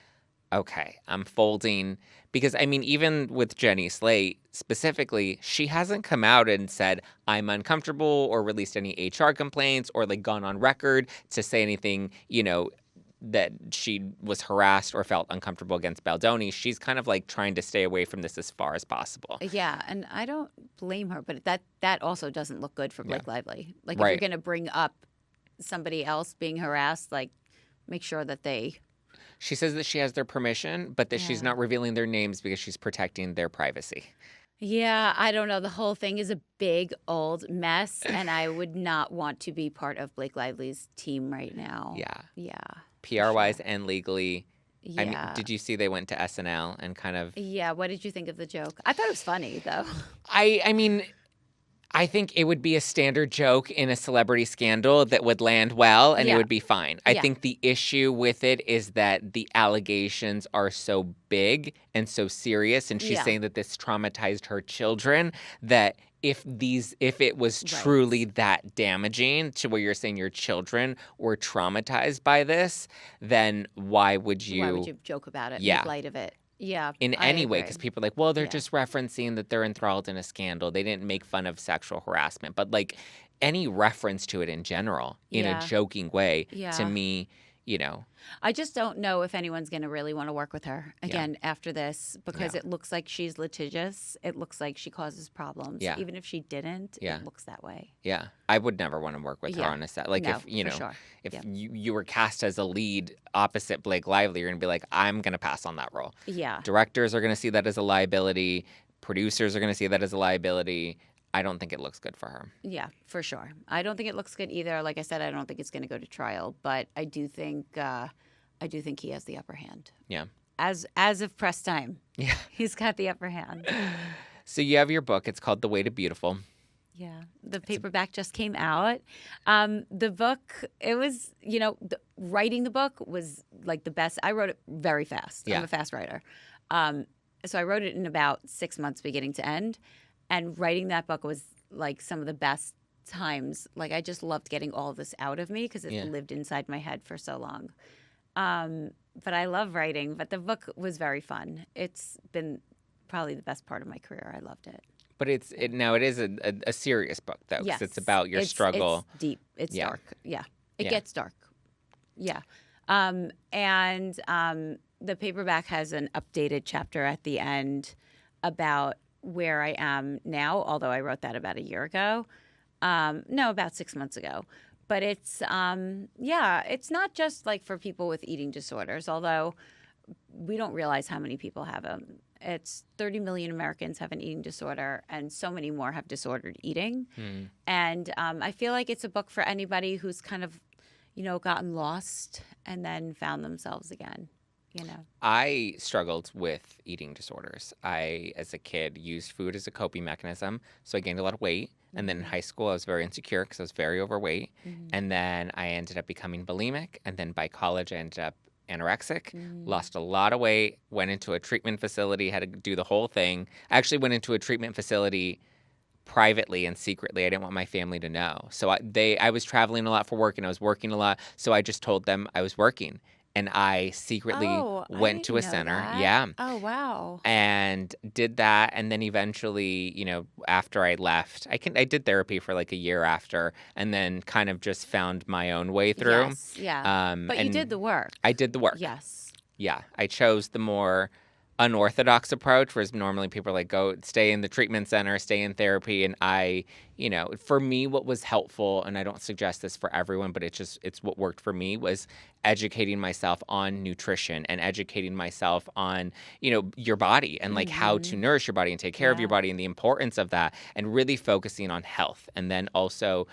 Speaker 1: okay, I'm folding? Because, I mean, even with Jenny Slate specifically, she hasn't come out and said, I'm uncomfortable or released any HR complaints or like gone on record to say anything, you know, that she was harassed or felt uncomfortable against Baldoni. She's kind of like trying to stay away from this as far as possible.
Speaker 2: Yeah, and I don't blame her, but that also doesn't look good for Blake Lively. Like if you're going to bring up somebody else being harassed, like make sure that they...
Speaker 1: She says that she has their permission, but that she's not revealing their names because she's protecting their privacy.
Speaker 2: Yeah, I don't know. The whole thing is a big old mess, and I would not want to be part of Blake Lively's team right now. Yeah.
Speaker 1: PR-wise and legally. I mean, did you see they went to SNL and kind of...
Speaker 2: Yeah, what did you think of the joke? I thought it was funny, though.
Speaker 1: I mean... I think it would be a standard joke in a celebrity scandal that would land well and it would be fine. I think the issue with it is that the allegations are so big and so serious, and she's saying that this traumatized her children, that if it was truly that damaging to where you're saying your children were traumatized by this, then why would you
Speaker 2: joke about it, make light of it? Yeah.
Speaker 1: In any way, because people are like, well, they're just referencing that they're enthralled in a scandal. They didn't make fun of sexual harassment. But like any reference to it in general in a joking way, to me, you know.
Speaker 2: I just don't know if anyone's going to really want to work with her again after this, because it looks like she's litigious. It looks like she causes problems.
Speaker 1: Yeah.
Speaker 2: Even if she didn't, it looks that way.
Speaker 1: Yeah. I would never want to work with her on a set. Like if, you know, if you were cast as a lead opposite Blake Lively, you're going to be like, I'm going to pass on that role.
Speaker 2: Yeah.
Speaker 1: Directors are going to see that as a liability. Producers are going to see that as a liability. I don't think it looks good for her.
Speaker 2: Yeah, for sure. I don't think it looks good either. Like I said, I don't think it's going to go to trial, but I do think he has the upper hand.
Speaker 1: Yeah.
Speaker 2: As of press time.
Speaker 1: Yeah.
Speaker 2: He's got the upper hand.
Speaker 1: So you have your book. It's called The Way to Beautiful.
Speaker 2: Yeah. The paperback just came out. The book, it was, you know, writing the book was like the best. I wrote it very fast. I'm a fast writer. So I wrote it in about 6 months beginning to end. And writing that book was like some of the best times. Like I just loved getting all of this out of me because it lived inside my head for so long. But I love writing. But the book was very fun. It's been probably the best part of my career. I loved it.
Speaker 1: But it is a serious book though, because it's about your struggle.
Speaker 2: It's deep. It's dark. Yeah, it gets dark. Yeah, and the paperback has an updated chapter at the end about where I am now, although I wrote that about a year ago. No, about 6 months ago. But it's, it's not just like for people with eating disorders, although we don't realize how many people have them. It's 30 million Americans have an eating disorder, and so many more have disordered eating. And I feel like it's a book for anybody who's kind of, you know, gotten lost and then found themselves again. You know,
Speaker 1: I struggled with eating disorders. I, as a kid, used food as a coping mechanism. So I gained a lot of weight. And then in high school, I was very insecure because I was very overweight. And then I ended up becoming bulimic. And then by college, I ended up anorexic, lost a lot of weight, went into a treatment facility, had to do the whole thing. I actually went into a treatment facility privately and secretly. I didn't want my family to know. So I was traveling a lot for work and I was working a lot. So I just told them I was working. And I secretly went to a center.
Speaker 2: That.
Speaker 1: Yeah.
Speaker 2: Oh, wow.
Speaker 1: And did that. And then eventually, you know, after I left, I did therapy for like a year after, and then kind of just found my own way through.
Speaker 2: Yes, yeah. But you did the work.
Speaker 1: I did the work.
Speaker 2: Yes.
Speaker 1: Yeah. I chose the more unorthodox approach, whereas normally people are like, go stay in the treatment center, stay in therapy. And I, you know, for me, what was helpful, and I don't suggest this for everyone, but it's what worked for me, was educating myself on nutrition and educating myself on, your body and like how to nourish your body and take care of your body and the importance of that, and really focusing on health. And then also,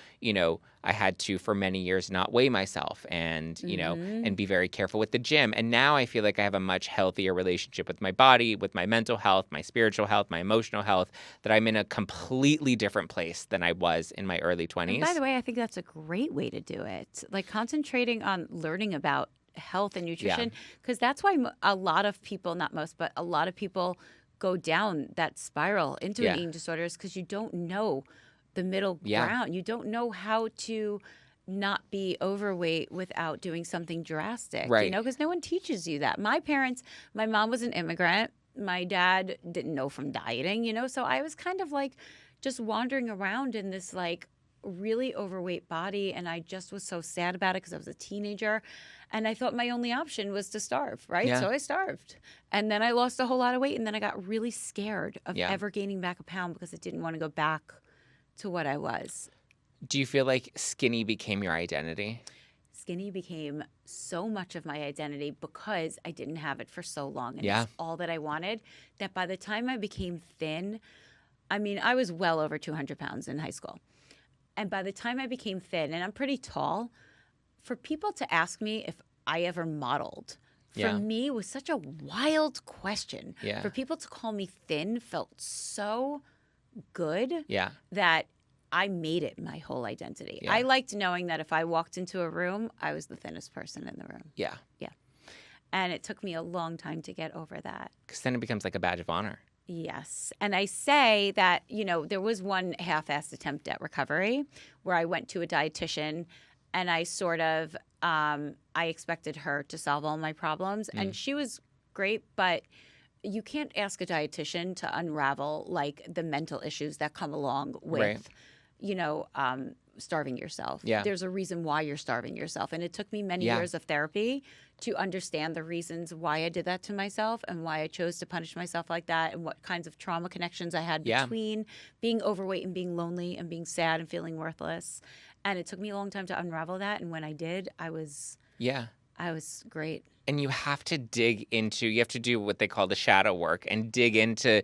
Speaker 1: I had to, for many years, not weigh myself and, and be very careful with the gym. And now I feel like I have a much healthier relationship with my body, with my mental health, my spiritual health, my emotional health, that I'm in a completely different place than I was in my early 20s.
Speaker 2: And by the way, I think that's a great way to do it. Like concentrating on learning about health and nutrition, because that's why a lot of people, not most, but a lot of people go down that spiral into an eating disorders, because you don't know the middle ground. You don't know how to not be overweight without doing something drastic, because no one teaches you that. My mom was an immigrant. My dad didn't know from dieting, so I was kind of like just wandering around in this like really overweight body, and I just was so sad about it because I was a teenager, and I thought my only option was to starve, right? So I starved, and then I lost a whole lot of weight, and then I got really scared of ever gaining back a pound because I didn't want to go back to what I was.
Speaker 1: Do you feel like skinny became your identity?
Speaker 2: Skinny became so much of my identity because I didn't have it for so long, and it's all that I wanted, that by the time I became thin, I mean, I was well over 200 pounds in high school. And by the time I became thin, and I'm pretty tall, for people to ask me if I ever modeled, for me was such a wild question. For people to call me thin felt so good that I made it my whole identity. I liked knowing that if I walked into a room, I was the thinnest person in the room. Yeah. And it took me a long time to get over that.
Speaker 1: Because then it becomes like a badge of honor.
Speaker 2: Yes. And I say that, there was one half-assed attempt at recovery where I went to a dietitian and I sort of, I expected her to solve all my problems. And she was great, but you can't ask a dietitian to unravel like the mental issues that come along with, starving yourself. There's a reason why you're starving yourself. And it took me many years of therapy to understand the reasons why I did that to myself and why I chose to punish myself like that, and what kinds of trauma connections I had between being overweight and being lonely and being sad and feeling worthless. And it took me a long time to unravel that. And when I did, I was great.
Speaker 1: And you have to you have to do what they call the shadow work and dig into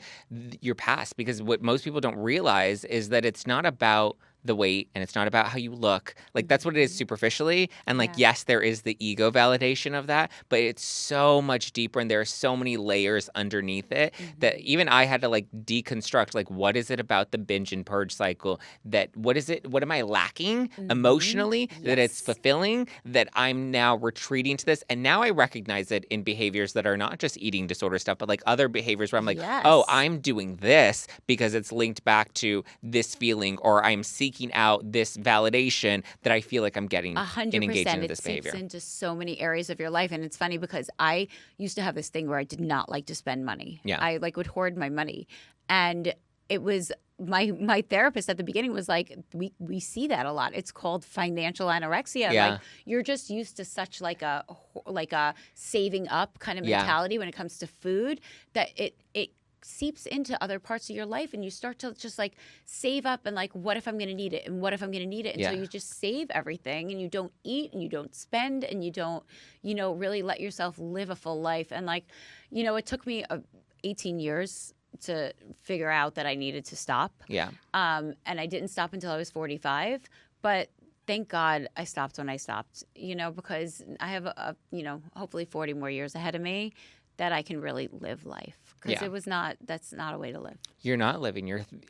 Speaker 1: your past, because what most people don't realize is that it's not about the weight and it's not about how you look. Like that's what it is superficially. And like, yes, there is the ego validation of that, but it's so much deeper and there are so many layers underneath it that even I had to like deconstruct, like, what is it about the binge and purge cycle what am I lacking emotionally that it's fulfilling, that I'm now retreating to this? And now I recognize it in behaviors that are not just eating disorder stuff, but like other behaviors where I'm like, oh, I'm doing this because it's linked back to this feeling, or I'm seeking out this validation that I feel like I'm getting
Speaker 2: 100%.
Speaker 1: in engaging in this behavior.
Speaker 2: It seeps into so many areas of your life. And it's funny because I used to have this thing where I did not like to spend money. I like would hoard my money. And it was my therapist at the beginning was like, we see that a lot. It's called financial anorexia. Like you're just used to such like a saving up kind of mentality when it comes to food that it seeps into other parts of your life, and you start to just like save up and like, what if I'm going to need it? And what if I'm going to need it? And so you just save everything, and you don't eat and you don't spend and you don't, really let yourself live a full life. And like, it took me 18 years to figure out that I needed to stop. And I didn't stop until I was 45, but thank God I stopped when I stopped, because I have hopefully 40 more years ahead of me that I can really live life. Because that's not a way to live.
Speaker 1: You're not living.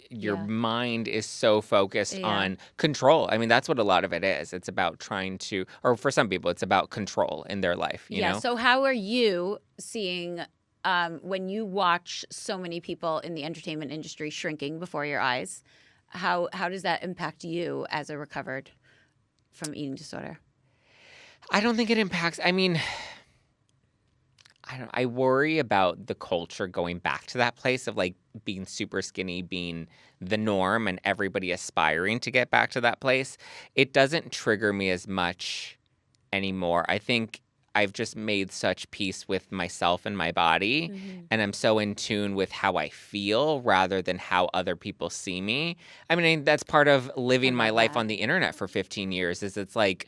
Speaker 1: Your mind is so focused on control. I mean, that's what a lot of it is. It's about trying to, or for some people, it's about control in their life. You know?
Speaker 2: So how are you seeing when you watch so many people in the entertainment industry shrinking before your eyes? How does that impact you as a recovered from eating disorder?
Speaker 1: I don't think it impacts. I mean, I worry about the culture going back to that place of like being super skinny being the norm and everybody aspiring to get back to that place. It doesn't trigger me as much anymore. I think I've just made such peace with myself and my body, and I'm so in tune with how I feel rather than how other people see me. I mean, that's part of living my life on the internet for 15 years is it's like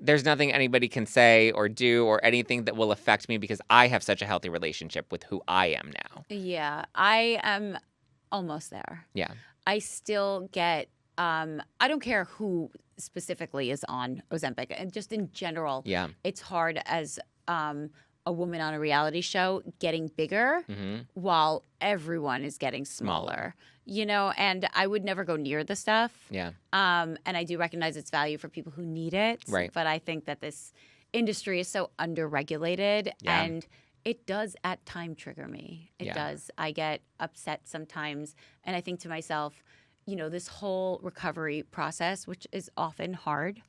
Speaker 1: there's nothing anybody can say or do or anything that will affect me because I have such a healthy relationship with who I am now.
Speaker 2: Yeah, I am almost there.
Speaker 1: Yeah.
Speaker 2: I still get, I don't care who specifically is on Ozempic. And just in general, it's hard as a woman on a reality show getting bigger while everyone is getting smaller. You know, and I would never go near the stuff.
Speaker 1: Yeah.
Speaker 2: And I do recognize its value for people who need it.
Speaker 1: Right.
Speaker 2: But I think that this industry is so underregulated and it does at time trigger me. It does. I get upset sometimes. And I think to myself, you know, this whole recovery process, which is often hard,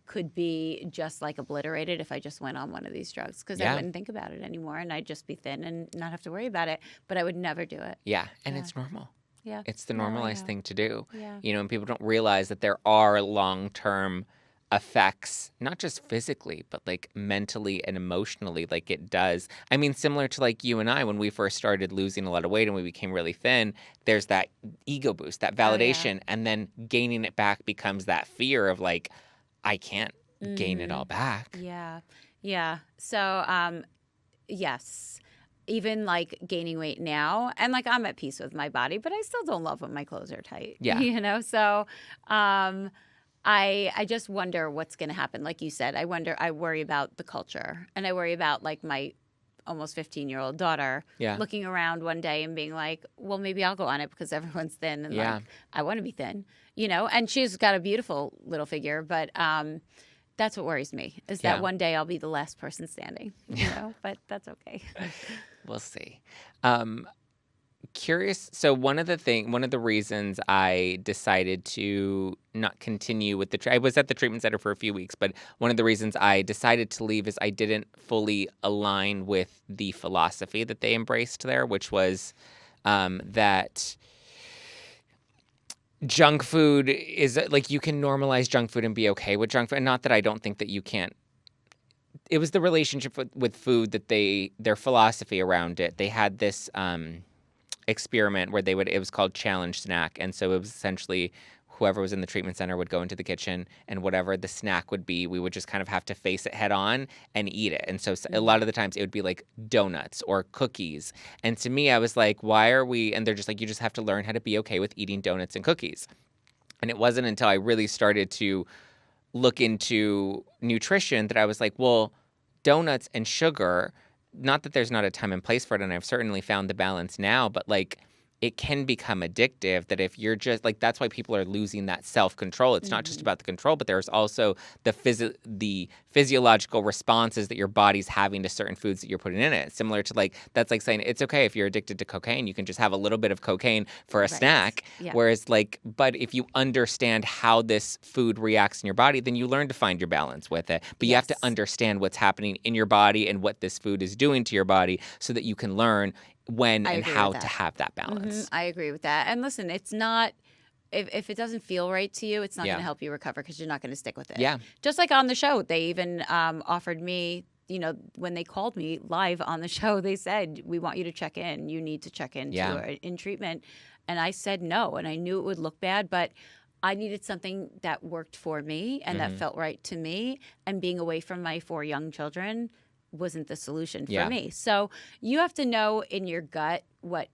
Speaker 2: could be just like obliterated if I just went on one of these drugs because I wouldn't think about it anymore and I'd just be thin and not have to worry about it. But I would never do it.
Speaker 1: Yeah, and it's normal.
Speaker 2: Yeah,
Speaker 1: it's the normalized thing to do.
Speaker 2: Yeah.
Speaker 1: You know, and people don't realize that there are long-term effects, not just physically, but like mentally and emotionally, like it does. I mean, similar to like you and I, when we first started losing a lot of weight and we became really thin, there's that ego boost, that validation, and then gaining it back becomes that fear of like, I can't gain it all back.
Speaker 2: Yeah. Yeah. So, yes. Even like gaining weight now, and like I'm at peace with my body, but I still don't love when my clothes are tight.
Speaker 1: Yeah.
Speaker 2: You know, so I just wonder what's going to happen. Like you said, I worry about the culture, and I worry about like my almost 15-year-old daughter looking around one day and being like, well, maybe I'll go on it because everyone's thin, and like I want to be thin, you know. And she's got a beautiful little figure, but that's what worries me is that one day I'll be the last person standing, you know. But that's okay.
Speaker 1: We'll see. Curious. So one of the reasons I decided to not continue with I was at the treatment center for a few weeks, but one of the reasons I decided to leave is I didn't fully align with the philosophy that they embraced there, which was that junk food is like you can normalize junk food and be okay with junk food. And not that I don't think that you can't. It was the relationship with food that their philosophy around it. They had this experiment where it was called challenge snack. And so it was essentially whoever was in the treatment center would go into the kitchen and whatever the snack would be, we would just kind of have to face it head on and eat it. And so a lot of the times it would be like donuts or cookies. And to me, I was like, why are we? And they're just like, you just have to learn how to be okay with eating donuts and cookies. And it wasn't until I really started to look into nutrition that I was like, well, donuts and sugar, not that there's not a time and place for it, and I've certainly found the balance now, but like it can become addictive that if you're just like, that's why people are losing that self-control. It's not just about the control, but there's also the physiological responses that your body's having to certain foods that you're putting in it. Similar to like, that's like saying it's okay if you're addicted to cocaine, you can just have a little bit of cocaine for a snack. Yeah. Whereas like, but if you understand how this food reacts in your body, then you learn to find your balance with it. But you have to understand what's happening in your body and what this food is doing to your body so that you can learn when and how to have that balance.
Speaker 2: I agree with that. And listen, it's not, if it doesn't feel right to you, it's not going to help you recover because you're not going to stick with it. Yeah. Just like on the show, they even offered me, you know, when they called me live on the show, they said, we want you to check in. You need to check in in treatment. And I said no. And I knew it would look bad, but I needed something that worked for me and that felt right to me. And being away from my 4 young children wasn't the solution for me. So you have to know in your gut what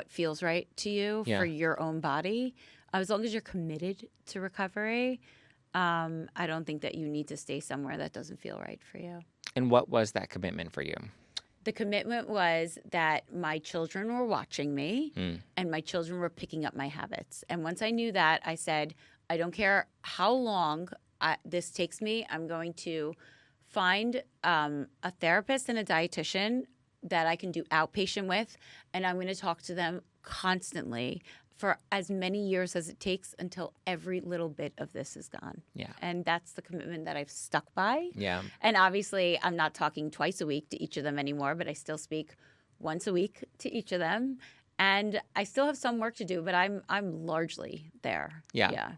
Speaker 2: feels right to you for your own body. As long as you're committed to recovery, I don't think that you need to stay somewhere that doesn't feel right for you.
Speaker 1: And what was that commitment for you?
Speaker 2: The commitment was that my children were watching me and my children were picking up my habits. And once I knew that, I said, I don't care how long this takes me, I'm going to find a therapist and a dietitian that I can do outpatient with, and I'm going to talk to them constantly for as many years as it takes until every little bit of this is gone. Yeah. And that's the commitment that I've stuck by. Yeah. And obviously, I'm not talking twice a week to each of them anymore, but I still speak once a week to each of them. And I still have some work to do, but I'm largely there. Yeah. Yeah.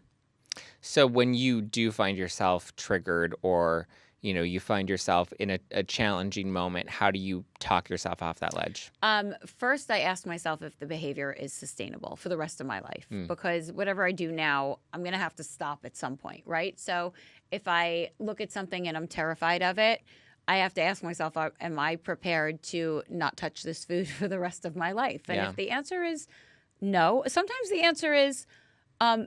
Speaker 1: So when you do find yourself triggered or you find yourself in a challenging moment, how do you talk yourself off that ledge?
Speaker 2: First, I ask myself if the behavior is sustainable for the rest of my life, because whatever I do now, I'm going to have to stop at some point, right? So if I look at something and I'm terrified of it, I have to ask myself, am I prepared to not touch this food for the rest of my life? And if the answer is no, sometimes the answer is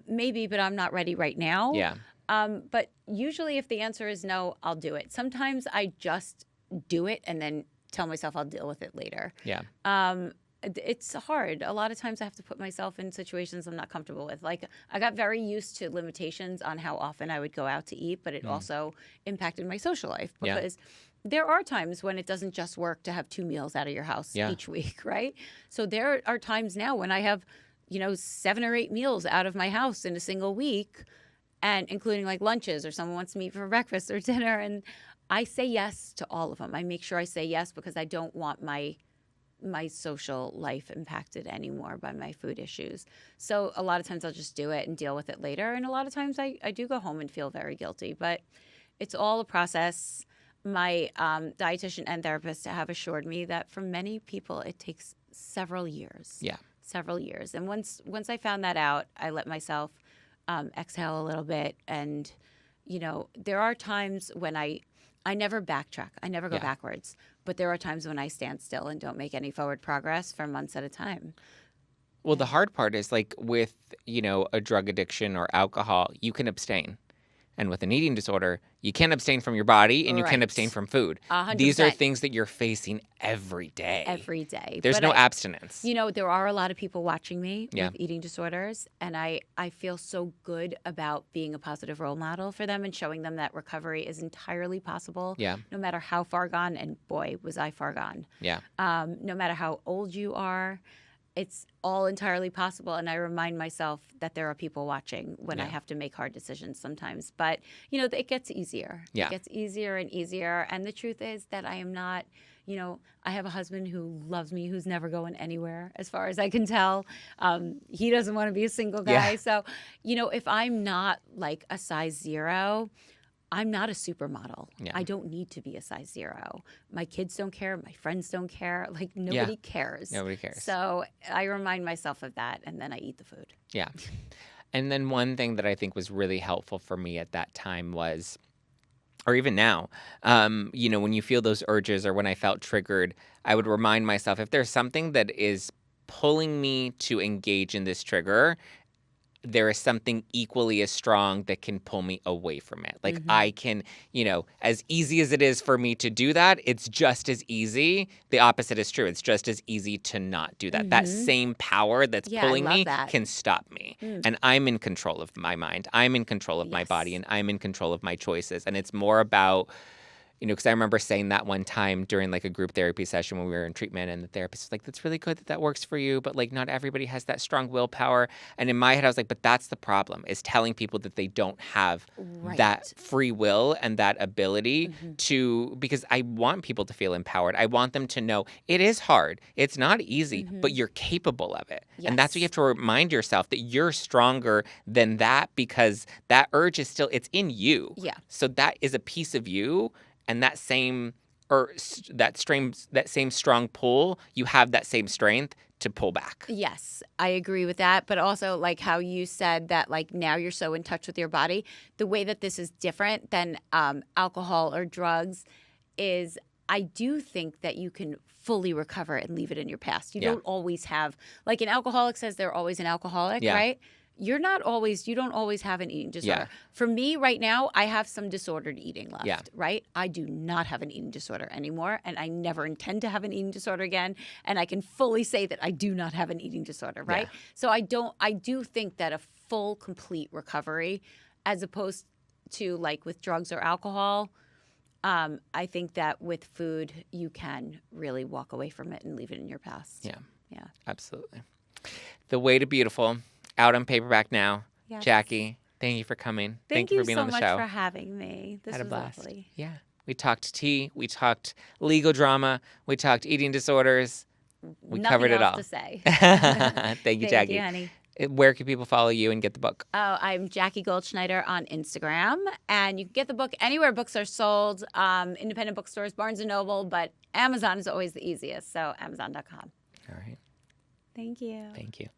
Speaker 2: maybe, but I'm not ready right now.
Speaker 1: Yeah.
Speaker 2: But usually if the answer is no, I'll do it. Sometimes I just do it and then tell myself I'll deal with it later.
Speaker 1: Yeah.
Speaker 2: It's hard. A lot of times I have to put myself in situations I'm not comfortable with. Like, I got very used to limitations on how often I would go out to eat, but it also impacted my social life, because there are times when it doesn't just work to have 2 meals out of your house each week, right? So there are times now when I have, 7 or 8 meals out of my house in a single week, and including like lunches, or someone wants to meet for breakfast or dinner, and I say yes to all of them. I make sure I say yes because I don't want my social life impacted anymore by my food issues. So a lot of times I'll just do it and deal with it later. And a lot of times I do go home and feel very guilty, but it's all a process. My dietitian and therapist have assured me that for many people, it takes several years.
Speaker 1: Yeah.
Speaker 2: Several years. And once I found that out, I let myself exhale a little bit. And, there are times when I never backtrack. I never go backwards. But there are times when I stand still and don't make any forward progress for months at a time.
Speaker 1: Well, the hard part is like with, a drug addiction or alcohol, you can abstain. And with an eating disorder, you can't abstain from your body and you can't abstain from food.
Speaker 2: 100%.
Speaker 1: These are things that you're facing every day.
Speaker 2: Every day.
Speaker 1: There's no abstinence.
Speaker 2: There are a lot of people watching me with eating disorders, and I feel so good about being a positive role model for them and showing them that recovery is entirely possible.
Speaker 1: Yeah.
Speaker 2: No matter how far gone, and boy, was I far gone.
Speaker 1: Yeah.
Speaker 2: No matter how old you are, it's all entirely possible. And I remind myself that there are people watching when I have to make hard decisions sometimes. But, it gets easier.
Speaker 1: Yeah.
Speaker 2: It gets easier and easier. And the truth is that I am not, I have a husband who loves me, who's never going anywhere, as far as I can tell. He doesn't want to be a single guy.
Speaker 1: Yeah.
Speaker 2: So, if I'm not like a size 0, I'm not a supermodel.
Speaker 1: Yeah.
Speaker 2: I don't need to be a size 0. My kids don't care. My friends don't care. Like, nobody cares.
Speaker 1: Nobody cares.
Speaker 2: So I remind myself of that, and then I eat the food.
Speaker 1: Yeah. And then one thing that I think was really helpful for me at that time was, or even now, when you feel those urges or when I felt triggered, I would remind myself, if there's something that is pulling me to engage in this trigger, there is something equally as strong that can pull me away from it. Like I can, as easy as it is for me to do that, it's just as easy. The opposite is true. It's just as easy to not do that. That same power that's pulling me can stop me. And I'm in control of my mind. I'm in control of my body, and I'm in control of my choices. And it's more about, because I remember saying that one time during like a group therapy session when we were in treatment, and the therapist was like, that's really good that works for you, but like not everybody has that strong willpower. And in my head, I was like, but that's the problem, is telling people that they don't have that free will and that ability to, because I want people to feel empowered. I want them to know it is hard. It's not easy, but you're capable of it. Yes. And that's what you have to remind yourself, that you're stronger than that, because that urge is still, it's in you.
Speaker 2: Yeah.
Speaker 1: So that is a piece of you. And that same strong pull, you have that same strength to pull back.
Speaker 2: Yes, I agree with that. But also, like how you said that, like now you're so in touch with your body. The way that this is different than alcohol or drugs is, I do think that you can fully recover and leave it in your past. You don't always have, like an alcoholic says they're always an alcoholic, right? You don't always have an eating disorder.
Speaker 1: Yeah.
Speaker 2: For me right now, I have some disordered eating left, right? I do not have an eating disorder anymore, and I never intend to have an eating disorder again. And I can fully say that I do not have an eating disorder, right? Yeah. So I do think that a full, complete recovery, as opposed to like with drugs or alcohol, I think that with food, you can really walk away from it and leave it in your past.
Speaker 1: Yeah.
Speaker 2: Yeah.
Speaker 1: Absolutely. The Way to Beautiful, out on paperback now.
Speaker 2: Yes.
Speaker 1: Jackie, thank you for coming. Thank you for being on the show.
Speaker 2: Thank you so much for having me. This
Speaker 1: was
Speaker 2: a blast. Lovely.
Speaker 1: Yeah. We talked tea. We talked legal drama. We talked eating disorders. We covered it all.
Speaker 2: To say.
Speaker 1: Thank you, Jackie.
Speaker 2: Thank you, honey.
Speaker 1: Where can people follow you and get the book?
Speaker 2: Oh, I'm Jackie Goldschnieder on Instagram. And you can get the book anywhere books are sold, independent bookstores, Barnes & Noble, but Amazon is always the easiest. So Amazon.com.
Speaker 1: All right.
Speaker 2: Thank you.
Speaker 1: Thank you.